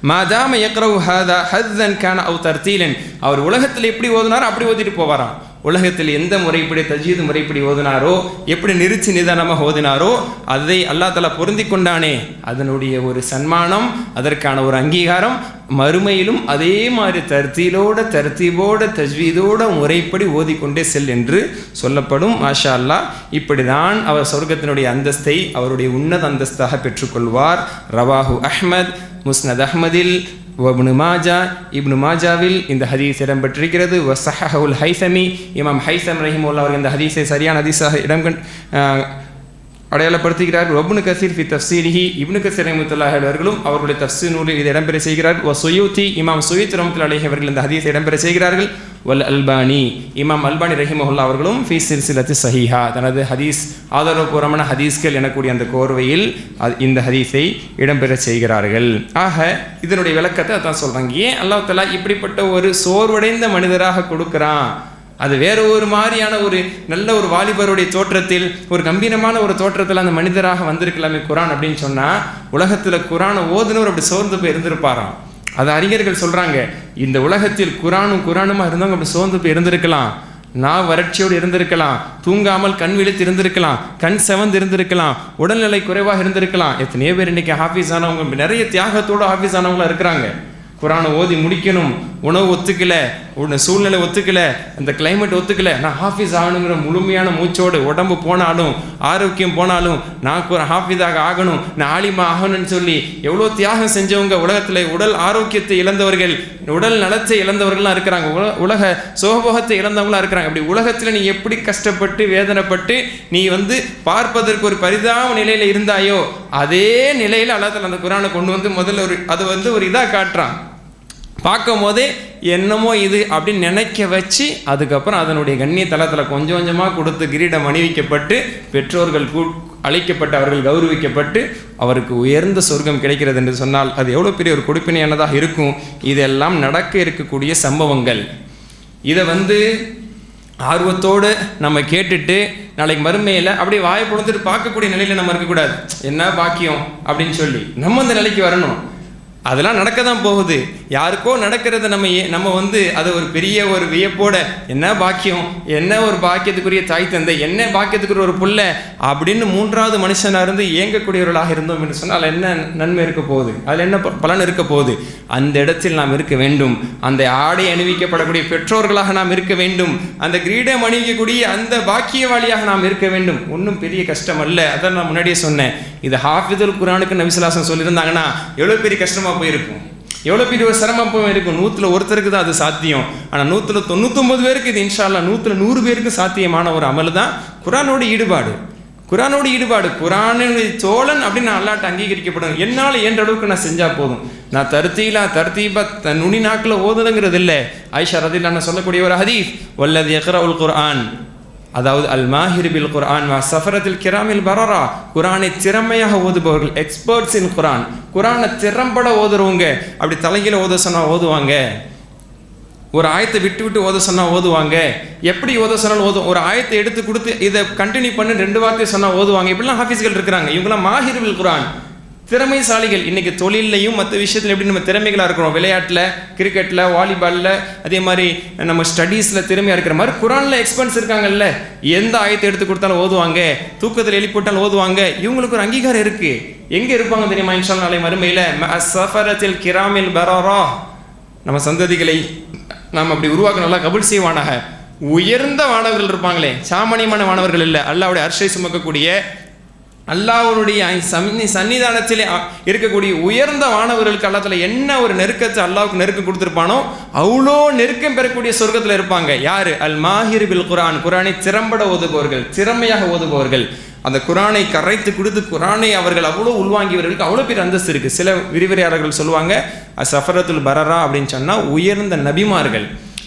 மாதாம யக்ரவு ஹாதா ஹத்தன் கான அவ் தர்தீலன், அவர் உலகத்தில் எப்படி ஓதுனாரோ அப்படி ஓதிட்டு போவாராம். உலகத்தில் எந்த முறைப்படி தஜ்வீத் முறைப்படி ஓதினாரோ, எப்படி நிறுத்தி நிதானமாக ஓதினாரோ, அதை அல்லாஹ் தஆலா பொருந்தி கொண்டானே, அதனுடைய ஒரு சன்மானம், அதற்கான ஒரு அங்கீகாரம் மறுமையிலும் அதே மாதிரி தர்த்தீபோட தஜ்வீதோட முறைப்படி ஓதிக்கொண்டே செல் என்று சொல்லப்படும். மாஷா அல்லாஹ், இப்படி தான் அவர் சொர்க்கத்தினுடைய அந்தஸ்தை அவருடைய உன்னத அந்தஸ்தாக பெற்றுக்கொள்வார். ரவாஹு அஹ்மத், முஸ்னத் அஹ்மதில், இப்னு மாஜாவில் இந்த ஹதீஸ் இடம்பெற்றிருக்கிறது. வஸஹஹுல் ஹைஸமி, இமாம் ஹைஸம் ரஹிமஹுல்லாஹ் அவர்கள் இந்த ஹதீஸை சரியான ஹதீஸாக அடையாளப்படுத்துகிறார். இப்னு கஸீர் ஃபி தஃப்ஸீரிஹி, இப்னு கஸீர் ரஹ்மத்துல்லாஹி அலைஹி அவர்களும் அவர்களுடைய தஃப்ஸீர் நூலில் இதை இடம்பெற செய்கிறார். சுயூத்தி, இமாம் சுயூத்தி ரஹ்மத்துல்லாஹி அலைஹி அவர்கள் இந்த ஹதீஸை இடம்பெற செய்கிறார்கள். வல் அல்பானி, இமாம் அல்பானி ரஹிமஹுல்லாஹ் அவர்களும் ஃபீ சில்சிலத்தி ஸஹீஹா, தனது ஹதீஸ் ஆதாரபூர்வமான ஹதீஸ்கள் எனக்கூடிய அந்த கோர்வையில் இந்த ஹதீஸை இடம்பெற செய்கிறார்கள். ஆக இதனுடைய விளக்கத்தை அதான் சொல்கிறாங்க. ஏன் அல்லாஹ் தஆலா இப்படிப்பட்ட ஒரு சோர்வடைந்த மனிதராக கொடுக்குறான்? அது வேற ஒரு மாதிரியான ஒரு நல்ல ஒரு வாலிபருடைய தோற்றத்தில், ஒரு கம்பீரமான ஒரு தோற்றத்தில் அந்த மனிதராக வந்திருக்கலாமே குரான் அப்படின்னு சொன்னால், உலகத்தில் குரானை ஓதுனவர் அப்படி சோர்ந்து போய் இருந்திருப்பாராம். அது அறிஞர்கள் சொல்கிறாங்க, இந்த உலகத்தில் குரானுமா இருந்தவங்க அப்படி சோர்ந்து போய் இருந்திருக்கலாம், நான் வறட்சியோடு இருந்திருக்கலாம், தூங்காமல் கண் விழித்து இருந்திருக்கலாம், கண் செவந்து இருந்திருக்கலாம், உடல்நிலை குறைவாக இருந்திருக்கலாம். எத்தனையோ பேர் இன்றைக்கி ஹாஃபீஸ் ஆனவங்க, நிறைய தியாகத்தோடு ஹாஃபீஸ் ஆனவங்களாம் இருக்கிறாங்க. குரானை ஓதி முடிக்கணும், உணவு ஒத்துக்கலை, சூழ்நிலை ஒத்துக்கலை, அந்த கிளைமேட் ஒத்துக்கலை, நான் ஹாஃபீஸ் ஆகணுங்கிற முழுமையான மூச்சோடு, உடம்பு போனாலும் ஆரோக்கியம் போனாலும் நான் ஹாஃபீஸாக ஆகணும், நான் ஆலிமா ஆகணும்னு சொல்லி எவ்வளோ தியாகம் செஞ்சவங்க உலகத்தில் உடல் ஆரோக்கியத்தை இழந்தவர்கள், உடல் நலத்தை இழந்தவர்கள்லாம் இருக்கிறாங்க, உலக சோகபோகத்தை இழந்தவங்களாம் இருக்கிறாங்க. அப்படி உலகத்தில் நீ எப்படி கஷ்டப்பட்டு வேதனைப்பட்டு நீ பார்ப்பதற்கு ஒரு பரிதாப நிலையில் இருந்தாயோ, அதே நிலையில் அல்லாஹ் தஆலா அந்த குரானை கொண்டு வந்து முதல்ல அது ஒரு இதாக காட்டுறான். பார்க்கும் போதே என்னமோ இது அப்படின்னு நினைக்க வச்சு, அதுக்கப்புறம் அதனுடைய கண்ணிய தளத்தில் கொஞ்சம் கொஞ்சமாக கொடுத்து கிரீடம் அணிவிக்கப்பட்டு, பெற்றோர்கள் அழைக்கப்பட்டு, அவர்கள் கௌரவிக்கப்பட்டு, அவருக்கு உயர்ந்த சொர்க்கம் கிடைக்கிறது என்று சொன்னால் அது எவ்வளோ பெரிய ஒரு கொடுப்பினையானதாக இருக்கும். இதெல்லாம் நடக்க இருக்கக்கூடிய சம்பவங்கள். இதை ஆர்வத்தோடு நம்ம கேட்டுட்டு நாளைக்கு மறுமையில் அப்படியே வாயை பொழுதுட்டு பார்க்கக்கூடிய நிலையில் நம்ம இருக்கக்கூடாது. என்ன பாக்கியம் அப்படின்னு சொல்லி நம்ம அந்த நிலைக்கு வரணும். அதெல்லாம் நடக்க தான் போகுது. யாருக்கோ நடக்கிறத நம்ம அது ஒரு பெரிய ஒரு வியப்போட, என்ன பாக்கியம், என்ன ஒரு பாக்கியத்துக்குரிய தாய் தந்தை, என்ன பாக்கியத்துக்குரிய ஒரு புள்ள அப்படின்னு 3வது மனுஷனாக இருந்து இயங்கக்கூடியவர்களாக இருந்தோம் என்று சொன்னால் என்ன நன்மை இருக்க போகுது, அதில் என்ன பலன் இருக்க போகுது? அந்த இடத்தில் நாம் இருக்க வேண்டும். அந்த ஆடை அணிவிக்கப்படக்கூடிய பெற்றோர்களாக நாம் இருக்க வேண்டும். அந்த கிரீடம் அணிவிக்கக்கூடிய அந்த பாக்கியவாளியாக நாம் இருக்க வேண்டும். ஒன்றும் பெரிய கஷ்டம் அல்ல. அதான் நான் முன்னாடியே சொன்னேன், இது ஹாஃபிதுல் குரானுக்கு நபி ஸல்லல்லாஹு அலைஹி வஸல்லம் சொல்லியிருந்தாங்கன்னா எவ்வளோ பெரிய கஷ்டமாக போயிருக்கும். எவ்வளோ பெரிய ஒரு சிரமம் இருக்கும். 100ல் ஒருத்தருக்கு தான் அது சாத்தியம். ஆனால் 100ல் 99 பேருக்கு இது இன்ஷா அல்லாஹ் 100ல் 100 பேருக்கு சாத்தியமான ஒரு அமல் தான் குர்ஆனோட ஈடுபாடு. குர்ஆனுடைய தோழன் அப்படின்னு நான் அல்லாஹ்ட்ட அங்கீகரிக்கப்படும். என்னால் என்ற அளவுக்கு நான் செஞ்சால் போதும். நான் தர்த்தீபா நுனி நாக்கில் ஓதுதுங்கிறது இல்லை. ஆயிஷா ரதியல்லாஹு அன்ஹா சொல்லக்கூடிய ஒரு ஹதீஸ், வல்லதி யக்ரஉல் குர்ஆன், அதாவது அல் மாஹிர் பில் குர்ஆன் வ சஃபரத்தில் கிராமில் பரரா, குர்ஆனை திறமையாக ஓதுபவர்கள், எக்ஸ்பர்ட்ஸ் இன் குர்ஆன், குர்ஆனை திறம்பட ஓதுறவங்க. அப்படி தலைகீழ ஓத சொன்னால் ஓதுவாங்க, ஒரு ஆயத்தை விட்டு விட்டு ஓத சொன்னால் ஓதுவாங்க, எப்படி ஓத சொன்னாலும் ஓதும், ஒரு ஆயத்தை எடுத்து கொடுத்து இதை கண்டினியூ பண்ணி 2 வார்த்தை சொன்னால் ஓதுவாங்க. இப்படிலாம் ஹாஃபிஸ்கள் இருக்கிறாங்க. இவங்களாம் மாஹிர் பில் குர்ஆன், திறமைசாலிகள். இன்றைக்கி தொழிலையும் மற்ற விஷயத்தில் எப்படி நம்ம திறமைகளாக இருக்கிறோம், விளையாட்டில், கிரிக்கெட்டில், வாலிபாலில், அதே மாதிரி நம்ம ஸ்டடீஸில் திறமையாக இருக்கிற மாதிரி குர்ஆனில் எக்ஸ்பர்ட்ஸ் இருக்காங்கல்ல. எந்த ஆயத்தை எடுத்து கொடுத்தாலும் ஓதுவாங்க, தூக்கத்தில் எழுப்பிட்டாலும் ஓதுவாங்க. இவங்களுக்கு ஒரு அங்கீகாரம் இருக்குது. எங்கே இருப்பாங்க தெரியுமா? இன்ஷா அல்லாஹ் நாளை மறுமையில் சஃபரத்தில் கிராமில் பரரா, நம்ம சந்ததிகளை நாம் அப்படி உருவாக்க நல்லா கபூல் செய்வானாக. உயர்ந்த மாணவர்கள் இருப்பாங்களே, சாமானியமான மாணவர்கள் இல்லை, அல்லாஹ்வுடைய அர்ஷை சுமக்கக்கூடிய, அல்லாஹ்வுடைய சன்னிதானத்திலே இருக்கக்கூடிய உயர்ந்த மாணவர்களுக்கு அல்லாஹ்ல என்ன ஒரு நெருக்கத்தை அல்லாஹ்வுக்கு நெருக்கம் கொடுத்துருப்பானோ அவ்வளோ நெருக்கம் பெறக்கூடிய சொர்க்கத்தில் இருப்பாங்க. யாரு? அல் மாஹிர் பில் குர்ஆன், குர்ஆனை திறம்பட ஓதுபவர்கள், திறமையாக ஓதுபவர்கள். அந்த குர்ஆனை கரைத்து கொடுத்து குர்ஆனை அவர்கள் அவ்வளோ உள்வாங்கியவர்களுக்கு அவ்வளோ பேர் அந்தஸ்து இருக்குது. சில விரிவுரையாளர்கள் சொல்லுவாங்க சஃபரத்துல் பரரா அப்படின்னு சொன்னால் உயர்ந்த நபிமார்கள்.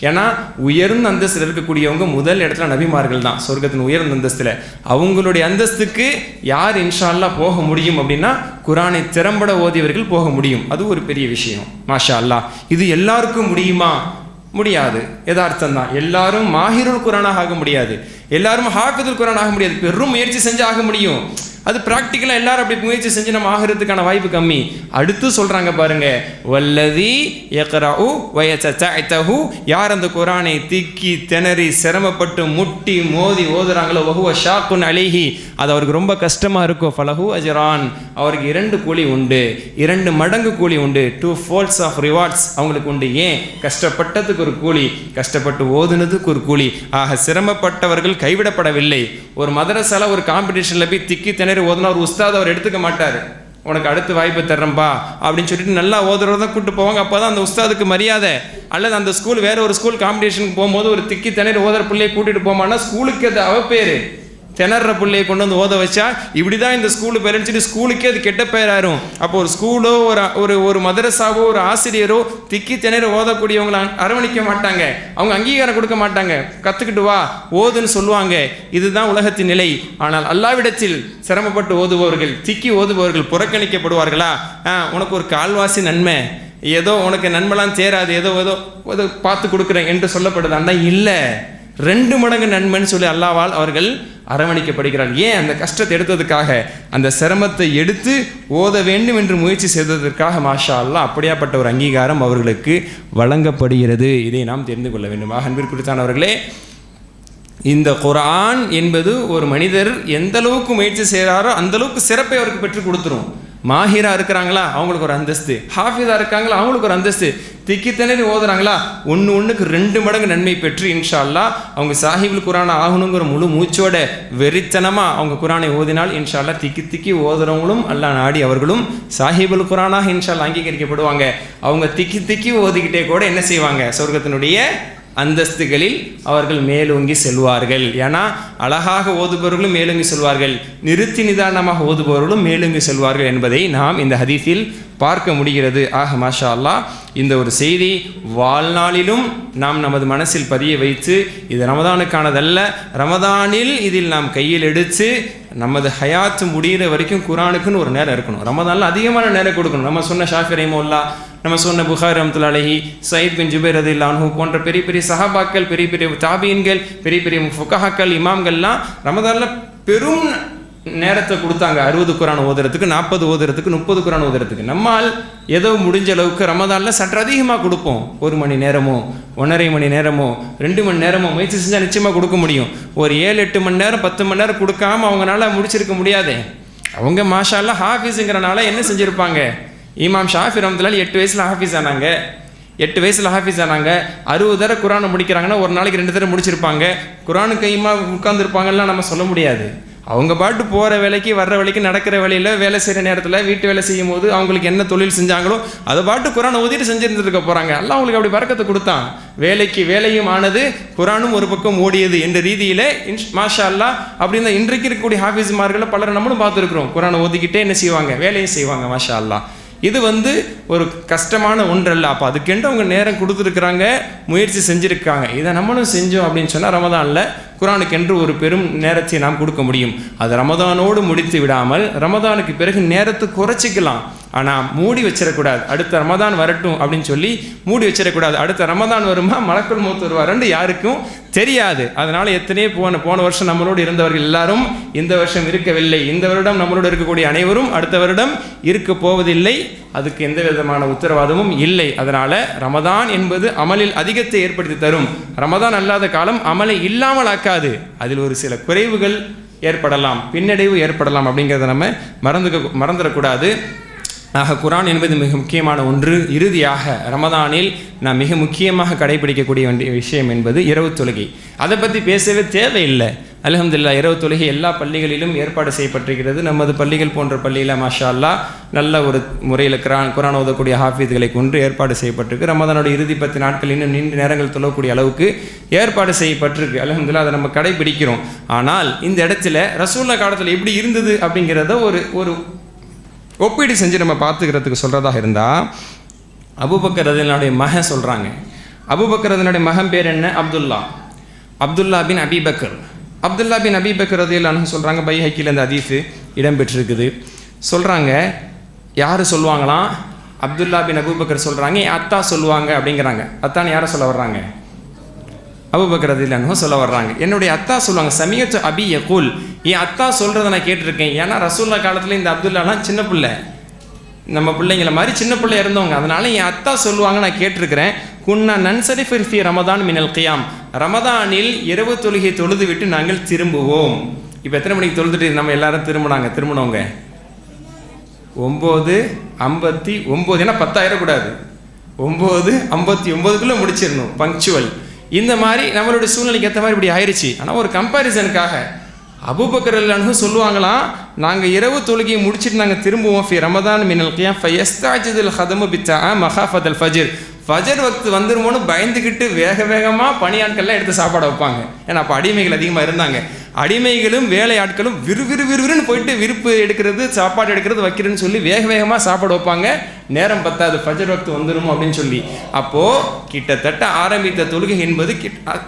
ஏன்னா உயர்ந்த அந்தஸ்தில் இருக்கக்கூடியவங்க முதல் இடத்துல நபிமார்கள் தான் சொர்க்கத்தின் உயர்ந்த அந்தஸ்தில். அவங்களுடைய அந்தஸ்துக்கு யார் இன்ஷா அல்லாஹ் போக முடியும் அப்படின்னா குர்ஆனை திறம்பட ஓதியவர்கள் போக முடியும். அது ஒரு பெரிய விஷயம். மாஷா அல்லாஹ். இது எல்லாருக்கும் முடியுமா? முடியாது. யதார்த்தம் தான். எல்லாரும் மாஹிருல் குர்ஆனாக ஆக முடியாது, எல்லாரும் ஹாஃபிதுல் குர்ஆன் ஆக முடியாது. பெரும் முயற்சி செஞ்சு ஆக முடியும். அது ப்ராக்டிக்கலாக எல்லாரும் அப்படி முயற்சி செஞ்சு நம்ம ஆகிறதுக்கான வாய்ப்பு கம்மி. அடுத்து சொல்கிறாங்க பாருங்க, வல்லதி யக்ரஉ வ யததஅதஹு, யார் அந்த குர்ஆனை திக்கி திணறி சிரமப்பட்டு முட்டி மோதி ஓதுறாங்களோ வஹுவ ஷாக்குன் அலைஹி, அது அவருக்கு ரொம்ப கஷ்டமாக இருக்கும், ஃபலஹு அஜ்ரான், அவருக்கு 2 கூலி உண்டு, 2 மடங்கு கூலி உண்டு, 2 folds ஆஃப் ரிவார்ட்ஸ் அவங்களுக்கு உண்டு. ஏன்? கஷ்டப்பட்டதுக்கு ஒரு கூலி, கஷ்டப்பட்டு ஓதுனதுக்கு ஒரு கூலி. ஆக சிரமப்பட்டவர்கள் கைவிடப்படவில்லை. ஒரு மதரசால ஒரு காம்படிஷனில் போய் திக்கி திணறி ஓதுனா ஒரு உஸ்தாத் அவர் எடுத்துக்க மாட்டார். உனக்கு அடுத்து வாய்ப்பு தர்றேன்பா அப்படின்னு சொல்லிட்டு நல்லா ஓதுறத கூப்பிட்டு போவாங்க. அப்போ தான் அந்த உஸ்தாதுக்கு மரியாதை. அல்லது அந்த ஸ்கூல் வேற ஒரு ஸ்கூல் காம்படிஷனுக்கு போகும்போது ஒரு திக்கி திணறி ஓதுற பிள்ளையை கூட்டிகிட்டு போமான்னா ஸ்கூலுக்கு அது அவப்பேர். திணற பிள்ளையை கொண்டு வந்து ஓத வச்சா இப்படி தான் இந்த ஸ்கூலு பேரண்ட்ஸு, ஸ்கூலுக்கே அது கெட்ட பேராயிரும். அப்போ ஒரு ஸ்கூலோ ஒரு மதரசாவோ ஒரு ஆசிரியரோ திக்கி திணற ஓதக்கூடியவங்களை அரவணிக்க மாட்டாங்க, அவங்க அங்கீகாரம் கொடுக்க மாட்டாங்க. கற்றுக்கிட்டு வா ஓதுன்னு சொல்லுவாங்க. இதுதான் உலகத்தின் நிலை. ஆனால் அல்லாஹ்விடத்தில் சிரமப்பட்டு ஓதுபவர்கள், திக்கி ஓதுபவர்கள் புறக்கணிக்கப்படுவார்களா? உனக்கு ஒரு கால்வாசி நன்மை, ஏதோ உனக்கு நன்மைலாம் சேராது, ஏதோ பார்த்து கொடுக்குறேன் என்று சொல்லப்படுதாண்டா? இல்லை, 2 மடங்கு நன்மைன்னு சொல்லி அல்லாஹ்வால் அவர்கள் அரவணைக்கப்படுகிறார். ஏன்? அந்த கஷ்டத்தை எடுத்ததுக்காக, அந்த சிரமத்தை எடுத்து ஓத வேண்டும் என்று முயற்சி செய்ததற்காக மாஷா அல்லாஹ் அப்படியாப்பட்ட ஒரு அங்கீகாரம் அவர்களுக்கு வழங்கப்படுகிறது. இதை நாம் தெரிந்து கொள்ள வேண்டும். அன்பிற்குரித்தானவர்களே, இந்த குர்ஆன் என்பது ஒரு மனிதர் எந்த அளவுக்கு முயற்சி செய்கிறாரோ அந்த அளவுக்கு சிறப்பை அவருக்கு பெற்றுக் கொடுத்துரும். மாஹிரா இருக்கிறாங்களா அவங்களுக்கு ஒரு அந்தஸ்து, ஹாஃபிதா இருக்காங்களா அவங்களுக்கு ஒரு அந்தஸ்து, திக்கி திணறி ஓதுறாங்களா ஒன்றுக்கு 2 மடங்கு நன்மை பெற்று இன்ஷா அல்லாஹ் அவங்க சாஹிபுல் குர்ஆன் ஆகணுங்கிற முழு மூச்சோட வெறித்தனமாக அவங்க குர்ஆனை ஓதினால் இன்ஷா அல்லாஹ் திக்கி திக்கி ஓதுறவங்களும் அல்லாஹ் நாடி அவர்களும் சாஹிபுல் குர்ஆனாக இன்ஷா அல்லாஹ் அங்கீகரிக்கப்படுவாங்க. அவங்க திக்கி திக்கி ஓதிக்கிட்டே கூட என்ன செய்வாங்க? சொர்க்கத்தினுடைய அந்தஸ்துகளில் அவர்கள் மேலோங்கி செல்வார்கள். ஏன்னா அழகாக ஓதுபவர்களும் மேலோங்கி செல்வார்கள், நிறுத்தி நிதானமாக ஓதுபவர்களும் மேலோங்கி செல்வார்கள் என்பதை நாம் இந்த ஹதீஸில் பார்க்க முடிகிறது. ஆக மாஷா அல்லாஹ் இந்த ஒரு செய்தி வாழ்நாளிலும் நாம் நமது மனசில் பதிய வைத்து, இது ரமதானுக்கானதல்ல, ரமதானில் இதில் நாம் கையில் எடுத்து நமது ஹயாத்து முடிகிற வரைக்கும் குர்ஆனுக்குன்னு ஒரு நேரம் இருக்கணும். ரமதானில் அதிகமான நேரம் கொடுக்கணும். நம்ம சொன்ன ஷாஃபி ரஹிமஹுல்லாஹ், நம்ம சொன்ன புகாரி ரஹ்மத்துல்லாஹி அலைஹி, சயீத் பின் ஜுபைர் ரலியல்லாஹு அன்ஹு போன்ற பெரிய பெரிய சஹாபாக்கள், பெரிய பெரிய தாபீன்கள், பெரிய பெரிய ஃபுகஹாக்கள், இமாம்கள்லாம் ரமதானில் பெரும் நேரத்தை கொடுத்தாங்க. 60 குர்ஆன் ஓதுறதுக்கு, 40 ஓதுறதுக்கு, 30 குர்ஆன் ஓதுறதுக்கு. நம்மால் ஏதோ முடிஞ்ச அளவுக்கு ரமதானில் சற்று அதிகமாக கொடுப்போம். 1 மணி நேரமோ 1.5 மணி நேரமோ 2 மணி நேரமோ முயற்சி செஞ்சால் நிச்சயமாக கொடுக்க முடியும். ஒரு 7-8 மணி நேரம் 10 மணி நேரம் கொடுக்காம அவங்களால முடிச்சிருக்க முடியாது. அவங்க மாஷா அல்லாஹ் ஹாஃபிஸுங்கிறனால என்ன செஞ்சுருப்பாங்க? இமாம் ஷாஃபி ரஹ்மத்துல்லாஹி 8 வயசில் ஹாஃபிஸ் ஆனாங்க. 8 வயசில் ஹாஃபிஸ் ஆனாங்க. 60 தடவை குர்ஆனை முடிக்கிறாங்கன்னா ஒரு நாளைக்கு 2 தடவை முடிச்சிருப்பாங்க. குர்ஆனு கையுமா உட்கார்ந்துருப்பாங்கலாம் நம்ம சொல்ல முடியாது. அவங்க பாட்டு போகிற வேலைக்கு வர்ற வேலைக்கு நடக்கிற வேலையில் வேலை செய்கிற நேரத்தில் வீட்டு வேலை செய்யும் போது அவங்களுக்கு என்ன தொழில் செஞ்சாங்களோ அதை பாட்டு குரானை ஓதிட்டு செஞ்சுருந்துருக்க போகிறாங்க. அல்லாஹ் அவங்களுக்கு அப்படி பரக்கத்தை கொடுத்தான். வேலைக்கு வேலையும் ஆனது, குரானும் ஒரு பக்கம் ஓடியது என்ற ரீதியில் மாஷா அல்லாஹ் அப்படின்னு தான் இன்றைக்கு இருக்கக்கூடிய ஹாஃபிஸ்மார்களை பலரை நம்மளும் பார்த்துருக்குறோம். குரானை ஓதிக்கிட்டே என்ன செய்வாங்க, வேலையும் செய்வாங்க. மாஷா அல்லாஹ். இது ஒரு கஷ்டமான ஒன்றல்ல. அப்போ அதுக்கென்று அவங்க நேரம் கொடுத்துருக்குறாங்க, முயற்சி செஞ்சுருக்காங்க. இதை நம்மளும் செஞ்சோம் அப்படின்னு சொன்னால் ரமதானில் குரானுக்கென்று ஒரு பெரும் நேரத்தை நாம் கொடுக்க முடியும். அது ரமதானோடு முடித்து விடாமல் ரமதானுக்கு பிறகு நேரத்தை குறைச்சிக்கலாம். ஆனால் மூடி வச்சிடக்கூடாது. அடுத்த ரமதான் வரட்டும் அப்படின்னு சொல்லி மூடி வச்சிடக்கூடாது. அடுத்த ரமதான் வருமா மலக்குல் மௌத் வருவாருன்னு யாருக்கும் தெரியாது. அதனால் எத்தனையோ போன வருஷம் நம்மளோடு இருந்தவர்கள் எல்லாரும் இந்த வருஷம் இருக்கவில்லை. இந்த வருடம் நம்மளோடு இருக்கக்கூடிய அனைவரும் அடுத்த வருடம் இருக்க போவதில்லை. அதுக்கு எந்த விதமான உத்தரவாதமும் இல்லை. அதனால் ரமதான் என்பது அமலில் அதிகத்தை ஏற்படுத்தி தரும். ரமதான் அல்லாத காலம் அமலை இல்லாமல் ஆக்காது. அதில் ஒரு சில குறைவுகள் ஏற்படலாம், பின்னடைவு ஏற்படலாம். அப்படிங்கிறத நம்ம மறந்துடக்கூடாது. ஆக குரான் என்பது மிக முக்கியமான ஒன்று. இறுதியாக ரமதானில் நான் மிக முக்கியமாக கடைபிடிக்கக்கூடிய வேண்டிய விஷயம் என்பது இரவு தொழுகை. அதை பற்றி பேசவே தேவையில்லை. அல்ஹம்துலில்லாஹ், இரவு தொழுகை எல்லா பள்ளிகளிலும் ஏற்பாடு செய்யப்பட்டிருக்கிறது. நமது பள்ளிகள் போன்ற பள்ளியில் மாஷா அல்லாஹ் நல்ல ஒரு முறையில் குரான் ஓதக்கூடிய ஹாஃபிஸ்களை கொண்டு ஏற்பாடு செய்யப்பட்டிருக்கு. ரமதானோட இறுதி 10 நாட்கள் இன்னும் நீண்ட நேரங்கள் தொழக்கூடிய அளவுக்கு ஏற்பாடு செய்யப்பட்டிருக்கு. அல்ஹம்துலில்லாஹ், அதை நம்ம கடைபிடிக்கிறோம். ஆனால் இந்த இடத்துல ரசூலுல்லாஹ் காலத்தில் எப்படி இருந்தது அப்படிங்கிறத ஒரு ஒப்பீடு செஞ்சு நம்ம பார்த்துக்கிறதுக்கு சொல்கிறதாக இருந்தால், அபூபக்கர் ரலியல்லாஹு மகன் சொல்கிறாங்க. அபூபக்கர் ரலியல்லாஹு மகன் பேர் என்ன? அப்துல்லா பின் அபீபக்கர். அப்துல்லா பின் அபீபக்கர் ரலியல்லாஹு சொல்கிறாங்க, பைஹக்கியில் அந்த ஹதீஸ் இடம்பெற்றிருக்குது. சொல்கிறாங்க, யார் சொல்லுவாங்களாம்? அப்துல்லா பின் அபூபக்கர் சொல்கிறாங்க, அத்தா சொல்லுவாங்க அப்படிங்கிறாங்க. அத்தான்னு யாரை சொல்ல வர்றாங்க? அபூபக்கர் ரலியல்லாஹு சொல்ல வர்றாங்க. என்னுடைய அத்தா சொல்லுவாங்க, சமியத்து அபி யகூல், என் அத்தா சொல்கிறத நான் கேட்டிருக்கேன். ஏன்னா ரசூலுல்லாஹ் காலத்தில் இந்த அப்துல்லாலாம் சின்ன பிள்ளை, நம்ம பிள்ளைங்களை மாதிரி சின்ன பிள்ளை இருந்தவங்க. அதனால என் அத்தா சொல்லுவாங்க, நான் கேட்டிருக்கிறேன். குன்னா நன்சரிஃபு ஃபி ரமதான் மினல் கியாம், ரமதானில் இரவு தொழுகை தொழுது விட்டு நாங்கள் திரும்புவோம். இப்போ எத்தனை மணிக்கு தொழுதுட்டு நம்ம எல்லாரும் திரும்பினவங்க 9:59. ஏன்னா 10 ஆயிடக்கூடாது, 9:59க்குள்ளே முடிச்சிடணும், பங்க்சுவல். இந்த மாதிரி நம்மளுடைய சூழ்நிலைக்கு ஏற்ற மாதிரி இப்படி ஆயிடுச்சு. ஆனால் ஒரு கம்பேரிசனுக்காக அபூபக்கர் ரலியல்லாஹு சொல்லுவாங்களாம், நாங்கள் இரவு தொழுகையை முடிச்சுட்டு நாங்கள் திரும்புவோம். ஃபி ரமதான் மினல் கியாம் ஃபயஸ்தாஜிதுல் ஹதமு பித்தா மஹாஃபதல் ஃபஜர், ஃபஜர் வக்து வந்துருமோன்னு பயந்துக்கிட்டு வேகமாக பணியாட்கள்லாம் எடுத்து சாப்பாடு வைப்பாங்க. ஏன்னா அப்போ அடிமைகள் அதிகமாக இருந்தாங்க. அடிமைகளும் வேலையாட்களும் விறுவிறுன்னு போயிட்டு விருப்பு எடுக்கிறது, சாப்பாடு எடுக்கிறது, வைக்கிறதுன்னு சொல்லி வேகமாக சாப்பாடு வைப்பாங்க. நேரம் பத்தாது, ஃபஜர் வக்து வந்துடும் அப்படின்னு சொல்லி. அப்போது கிட்டத்தட்ட ஆரம்பித்த தொழுகை என்பது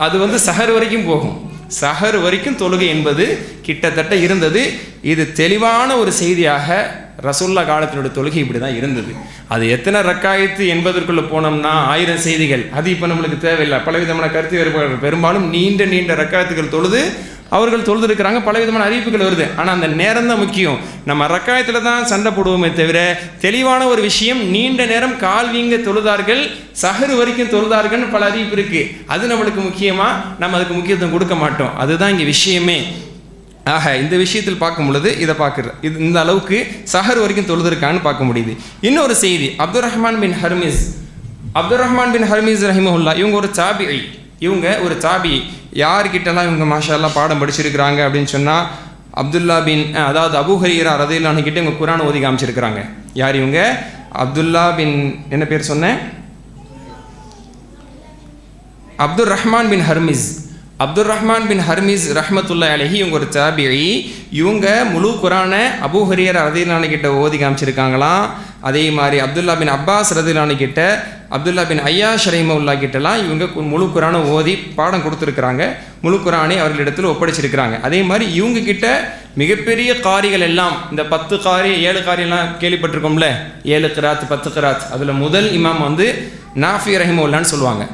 அது சஹர் வரைக்கும் போகும். சஹர் வரைக்கும் தொழுகை என்பது கிட்டத்தட்ட இருந்தது. இது தெளிவான ஒரு செய்தியாக ரசூலுல்லாஹ் காலத்தினுடைய தொழுகை இப்படி தான் இருந்தது. அது எத்தனை ரக்காயத்து என்பதற்குள்ளே போனோம்னா 1000 செய்திகள். அது இப்போ நம்மளுக்கு தேவையில்லை. பலவிதமான கருத்து வேறுபாடுகள், பெரும்பாலும் நீண்ட ரக்காயத்துகள் தொழுது அவர்கள் தொழுதுருக்கிறாங்க. பலவிதமான அறிவிப்புகள் வருது. ஆனால் அந்த நேரம் தான் முக்கியம். நம்ம ரக்காயத்தில் தான் சண்டை போடுவோமே தவிர தெளிவான ஒரு விஷயம், நீண்ட நேரம் கால் வீங்க தொழுதார்கள், சஹர் வரைக்கும் தொழுதார்கள்னு பல அறிவிப்பு இருக்குது. அது நம்மளுக்கு முக்கியமாக நம்ம அதுக்கு முக்கியத்துவம் கொடுக்க மாட்டோம். அதுதான் இங்கே விஷயமே. ஆக இந்த விஷயத்தில் பார்க்கும் பொழுது இதை இது இந்த அளவுக்கு சஹர் வரைக்கும் தொழுதுருக்கான்னு பார்க்க முடியுது. இன்னொரு செய்தி, அப்துர் ரஹ்மான் பின் ஹர்மீஸ் ரஹிமஹுல்லா, இவங்க ஒரு தாபி. யார்கிட்டலாம் இவங்க மாஷா அல்லாஹ் பாடம் படிச்சிருக்கிறாங்க அப்படின்னு சொன்னால், அதாவது அபூ ஹுரைரா ரலியல்லாஹு அன்ஹு கிட்ட இவங்க குர்ஆன் ஓதி காமிச்சிருக்கிறாங்க. யார் இவங்க? அப்துல்லா பின், என்ன பேர் சொன்னேன்? அப்துர் ரஹ்மான் பின் ஹர்மீஸ் ரஹ்மத்துல்லாஹி அலைஹி. இவங்க ஒரு தாபிஈ. இவங்க முழு குர்ஆனை அபூ ஹுரைரா ரலியல்லாஹு அன்ஹு கிட்ட ஓதி காமிச்சிருக்காங்களாம். அதே மாதிரி அப்துல்லா பின் அப்பாஸ் ரலியல்லாஹு அன்ஹு கிட்ட, அப்துல்லா பின் ஐயாஷ் ரஹிமஹுல்லாஹ் கிட்டலாம் இவங்க முழு குர்ஆனை ஓதி பாடம் கொடுத்துருக்குறாங்க. முழு குர்ஆனை அவர்களிடத்தில் ஒப்படைச்சிருக்கிறாங்க. அதே மாதிரி இவங்க கிட்ட மிகப்பெரிய காரிகள் எல்லாம், இந்த 10 காரி 7 காரியெல்லாம் கேள்விப்பட்டிருக்கோம்ல, 7 கிராத் 10 கிராத். அதில் முதல் இமாம் நாஃபி ரஹிமஹுல்லான்னு சொல்லுவாங்க.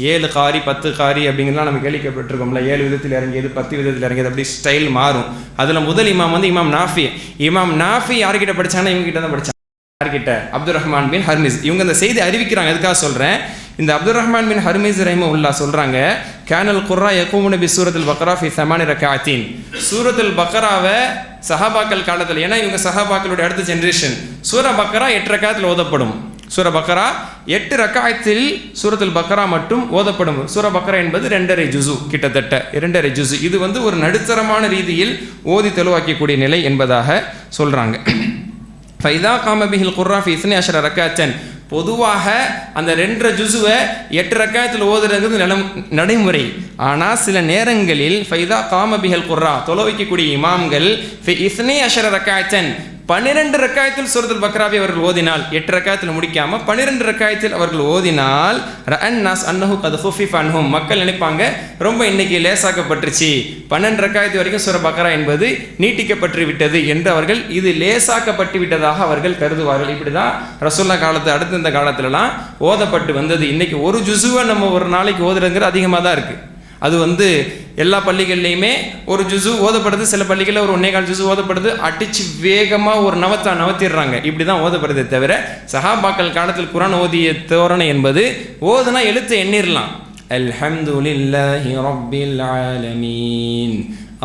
7 காரி 10 காரி அப்படிங்கிறதுலாம் நம்ம கேள்விப்பட்டிருக்கோம்ல. 7 விதத்தில் இறங்கியது, 10 விதத்தில் இறங்கியது, அப்படி ஸ்டைல் மாறும். அதில் முதல் இமாம் இமாம் நாஃபி யார்கிட்ட படித்தாங்கன்னா இவங்க கிட்ட தான் படித்தாங்க. யார்கிட்ட? அப்துர் ரஹ்மான் பின் ஹர்மீஸ். இவங்க இந்த செய்தி அறிவிக்கிறாங்க. எதுக்காக சொல்கிறேன்? இந்த அப்துர் ரஹ்மான் பின் ஹர்மீஸ் ரஹிமஹுல்லாஹ் சொல்கிறாங்க, கேனல் குர்ரா யகூமுன பி சூரத்துல் பக்ரா ஃபி 8 ரக்காஅத்தின். சூரத்துல் பக்ராவை சஹாபாக்கள் காலத்தில், ஏன்னா இவங்க சஹாபாக்களுடைய அடுத்த ஜென்ரேஷன், சூரா பக்ரா 8 ரக்காத்தில் ஓதப்படும். சூரா பக்ரா 8 ரக்காயத்தில் சூரத்துல் பக்ரா மட்டும் ஓதப்படும். சூரா பக்ரா என்பது 2.5 ஜுசு, கிட்டத்தட்ட 2.5 ஜுசு. இது ஒரு நடுத்தரமான ரீதியில் ஓதி தெளிவாக்கக்கூடிய நிலை என்பதாக சொல்கிறாங்க. ஃபைதா காம பிஹில் குர்ரா ஃபி 12 ரக்காத்தன். பொதுவாக அந்த 2.5 ஜுசுவை 8 ரக்காயத்தில் ஓதுறது நடைமுறை. ஆனால் சில நேரங்களில் ஃபைதா காம பிஹில் குர்ரா தொலை வைக்கக்கூடிய இமாம்கள் ஃபி 12 ரக்காத்தன் 12 ரக்காயத்தில் சூரத்துல் பக்ராவை அவர்கள் ஓதினால், 8 ரக்காயத்தில் முடிக்காமல் 12 ரக்காயத்தில் அவர்கள் ஓதினால் ரஅன்னாஸ் அன்னஹு கத் ஹுஃபிஃப அன்ஹும், மக்கள் நினைப்பாங்க ரொம்ப இன்னைக்கு லேசாக்கப்பட்டுருச்சு, 12 ரக்காயத்து வரைக்கும் சூரா பக்ரா என்பது நீட்டிக்கப்பட்டு விட்டது என்று அவர்கள் இது லேசாக்கப்பட்டு விட்டதாக அவர்கள் கருதுவார்கள். இப்படி தான் ரசூல்லா காலத்து அடுத்த இந்த காலத்துலலாம் ஓதப்பட்டு வந்தது. இன்னைக்கு ஒரு ஜுசுவை நம்ம ஒரு நாளைக்கு ஓதுறதுங்கிறது அதிகமாக தான் இருக்குது. அது எல்லா பள்ளிகள்லையுமே ஒரு ஜுசு ஓதப்படுது, சில பள்ளிகளில் ஒரு 1.25 ஜுசு ஓதப்படுது, அடித்து வேகமாக ஒரு நவத்திடுறாங்க. இப்படி தான் ஓதப்படுதே தவிர சஹாபாக்கள் காலத்தில் குர்ஆன் ஓதிய தோரணை என்பது ஓதுனா எழுத்து எண்ணிரலாம். அல்ஹம்துலில்லாஹி ரப்பில் ஆலமீன்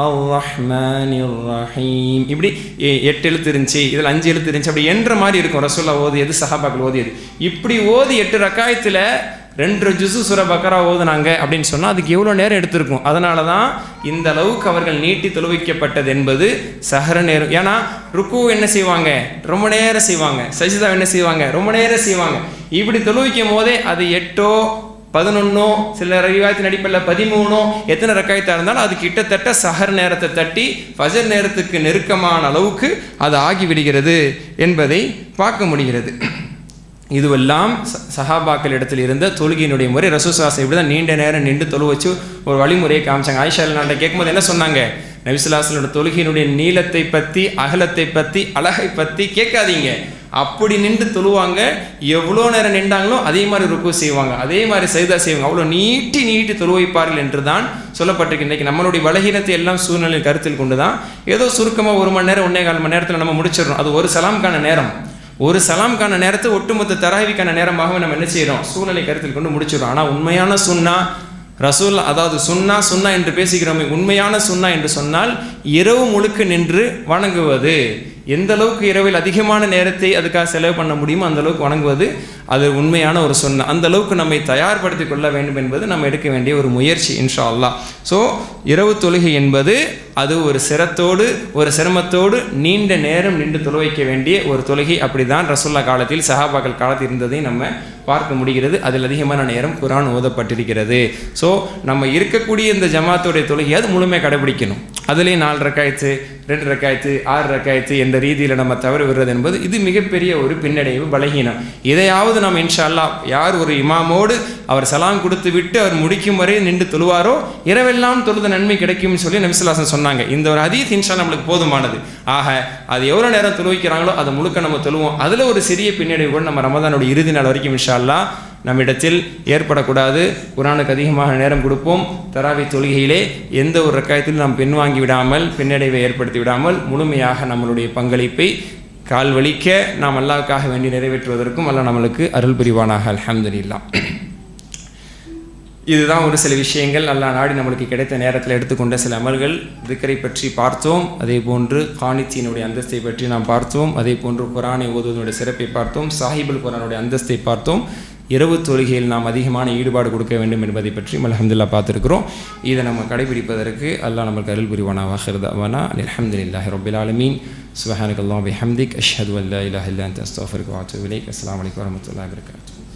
அர்-ரஹ்மானிர் ரஹீம், இப்படி 8 எழுத்து இருந்துச்சு, இதில் 5 எழுத்து இருந்துச்சு, அப்படி என்ற மாதிரி இருக்கும் ரசூலுல்லாஹ் ஓதியது, சஹாபாக்கள் ஓதியது. இப்படி ஓதி 8 ரக்காயத்தில் 2 ஜுசு சூரா பக்ரா ஓதுனாங்க அப்படின்னு சொன்னால் அதுக்கு எவ்வளோ நேரம் எடுத்திருக்கும். அதனால தான் இந்த அளவுக்கு அவர்கள் நீட்டி தொழுவிக்கப்பட்டது என்பது சஹர நேரம். ஏன்னா ருக்கு என்ன செய்வாங்க, ரொம்ப நேரம் செய்வாங்க, சஜிதா என்ன செய்வாங்க, ரொம்ப நேரம் செய்வாங்க. இப்படி தொழுவிக்கும் போதே அது 8 11 சில ரிவாயத்தின் அடிப்படையில் 13 எத்தனை ரக்காயத்தாக இருந்தாலும் அது கிட்டத்தட்ட சஹர் நேரத்தை தட்டி ஃபஜர் நேரத்துக்கு நெருக்கமான அளவுக்கு அது ஆகிவிடுகிறது என்பதை பார்க்க முடிகிறது. இதுவெல்லாம் சஹாபாக்கள் இடத்தில் இருந்த தொழுகையினுடைய முறை. ரசூலுல்லாஹ் இப்படி தான் நீண்ட நேரம் நின்று தொழு வச்சு ஒரு வழிமுறையை காமிச்சாங்க. ஆயிஷா நாட்ட கேட்கும்போது என்ன சொன்னாங்க, நபி ஸல்லல்லாஹு அலைஹி வஸல்லம் தொழுகையினுடைய நீளத்தை பற்றி, அகலத்தை பற்றி, அழகை பற்றி கேட்காதீங்க, அப்படி நின்று தொழுவாங்க. எவ்வளோ நேரம் நின்றாங்களோ அதே மாதிரி ருக்கு செய்வாங்க, அதே மாதிரி சஜிதா செய்வாங்க, அவ்வளோ நீட்டி தொழு வைப்பார்கள் என்று தான் சொல்லப்பட்டிருக்கு. இன்றைக்கி நம்மளுடைய பலகீனத்தை எல்லாம் சூழ்நிலையில் கருத்தில் கொண்டு தான் ஏதோ சுருக்கமாக 1 மணி நேரம் 1.25 மணி நேரத்தில் நம்ம முடிச்சிடறோம். அது ஒரு சலாம்கான நேரம், ஒரு சலாம்கான நேரத்தை ஒட்டுமொத்த தராவிக்கான நேரமாகவே நம்ம என்ன செய்கிறோம், சூழ்நிலை கருத்தில் கொண்டு முடிச்சிடறோம். ஆனால் உண்மையான சுன்னா ரசூல், அதாவது சுன்னா என்று பேசுகிறோமே, உண்மையான சுன்னா என்று சொன்னால் இரவு முழுக்க நின்று வணங்குவது. எந்த அளவுக்கு இரவில் அதிகமான நேரத்தை அதுக்காக செலவு பண்ண முடியுமோ அந்த அளவுக்கு வணங்குவது அது உண்மையான ஒரு சுன்னா. அந்த அளவுக்கு நம்மை தயார்படுத்திக் கொள்ள வேண்டும் என்பது நம்ம எடுக்க வேண்டிய ஒரு முயற்சி இன்ஷா அல்லாஹ். ஸோ இரவு தொழுகை என்பது அது ஒரு சிரத்தோடு ஒரு சிரமத்தோடு நீண்ட நேரம் நின்று தொழு வைக்க வேண்டிய ஒரு தொழுகை. அப்படி தான் ரசூலுல்லாஹ் காலத்தில் சஹாபாக்கள் காலத்தில் இருந்ததை நம்ம பார்க்க முடிகிறது. அதில் அதிகமான நேரம் குர்ஆன் ஓதப்பட்டிருக்கிறது. ஸோ நம்ம இருக்கக்கூடிய இந்த ஜமாத்துடைய தொழுகை அது முழுமையாக கடைபிடிக்கணும். அதுலேயே 4 ரக்காயத்து 2 ரக்காயத்து 6 ரக்காயத்து என்ற ரீதியில் நம்ம தவறு விடுறது என்பது இது மிகப்பெரிய ஒரு பின்னடைவு, பலகீனம். இதையாவது நம்ம இன்ஷா அல்லாஹ் யார் ஒரு இமாமோடு அவர் சலாம் கொடுத்து விட்டு அவர் முடிக்கும் வரை நின்று தொழுவாரோ இரவெல்லாம் தொழுத நன்மை கிடைக்கும்னு சொல்லி நபி ஸல்லல்லாஹு அலைஹி வஸல்லம் சொன்னாங்க. இந்த ஒரு ஹதீஸ் இன்ஷா நம்மளுக்கு போதுமானது. ஆக அது எவ்வளோ நேரம் தொழுவிக்கிறாங்களோ அதை முழுக்க நம்ம தொழுவோம். அதில் ஒரு சிறிய பின்னடைவு கூட நம்ம ரமதானுடைய இறுதி நாள் வரைக்கும் இன்ஷா அல்லாஹ் நம்மிடத்தில் ஏற்படக்கூடாது. குர்ஆனுக்கு அதிகமாக நேரம் கொடுப்போம். தராவி தொழுகையிலே எந்த ஒரு ரக்காயத்திலும் நாம் பின்வாங்கி விடாமல், பின்னடைவை ஏற்படுத்தி விடாமல் முழுமையாக நம்மளுடைய பங்களிப்பை கால் வலிக்க நாம் அல்லாஹ்வுக்காக வேண்டி நிறைவேற்றுவதற்கும் அல்லாஹ் நம்மளுக்கு அருள் புரிவானாக. அல்ஹம்துலில்லாஹ். இதுதான் ஒரு சில விஷயங்கள் அல்லாஹ் நாடி நம்மளுக்கு கிடைத்த நேரத்தில் எடுத்துக்கொண்ட சில அமல்கள். திக்ரை பற்றி பார்த்தோம், அதே போன்று காணித்தினுடைய அந்தஸ்தை பற்றி நாம் பார்த்தோம், அதே போன்று குர்ஆனை ஓதுவதனுடைய சிறப்பை பார்த்தோம், சாஹிபுல் குர்ஆனுடைய அந்தஸ்தை பார்த்தோம். இரவு தொழுகையில் நாம் அதிகமான ஈடுபாடு கொடுக்க வேண்டும் என்பதை பற்றி அல்ஹம்துலில்லாஹ் பார்த்துருக்கிறோம். இதை நம்ம கடைபிடிப்பதற்கு அல்லாஹ் நம்மளுக்கு அருள் புரிவானா. ஆகிர் தஅவானா அல்ஹம்துலில்லாஹி ரப்பில் ஆலமீன். சுப்ஹானக்கல்லாஹு வபிஹம்திக் அஷ்ஹது அன் லா இலாஹா இல்லா அன்த அஸ்தக்ஃபிருக வ அத்தூபு இலைக். அஸ்ஸலாமு அலைக்கும் வரஹ்மத்துல்லாஹி வபரகாத்துஹு.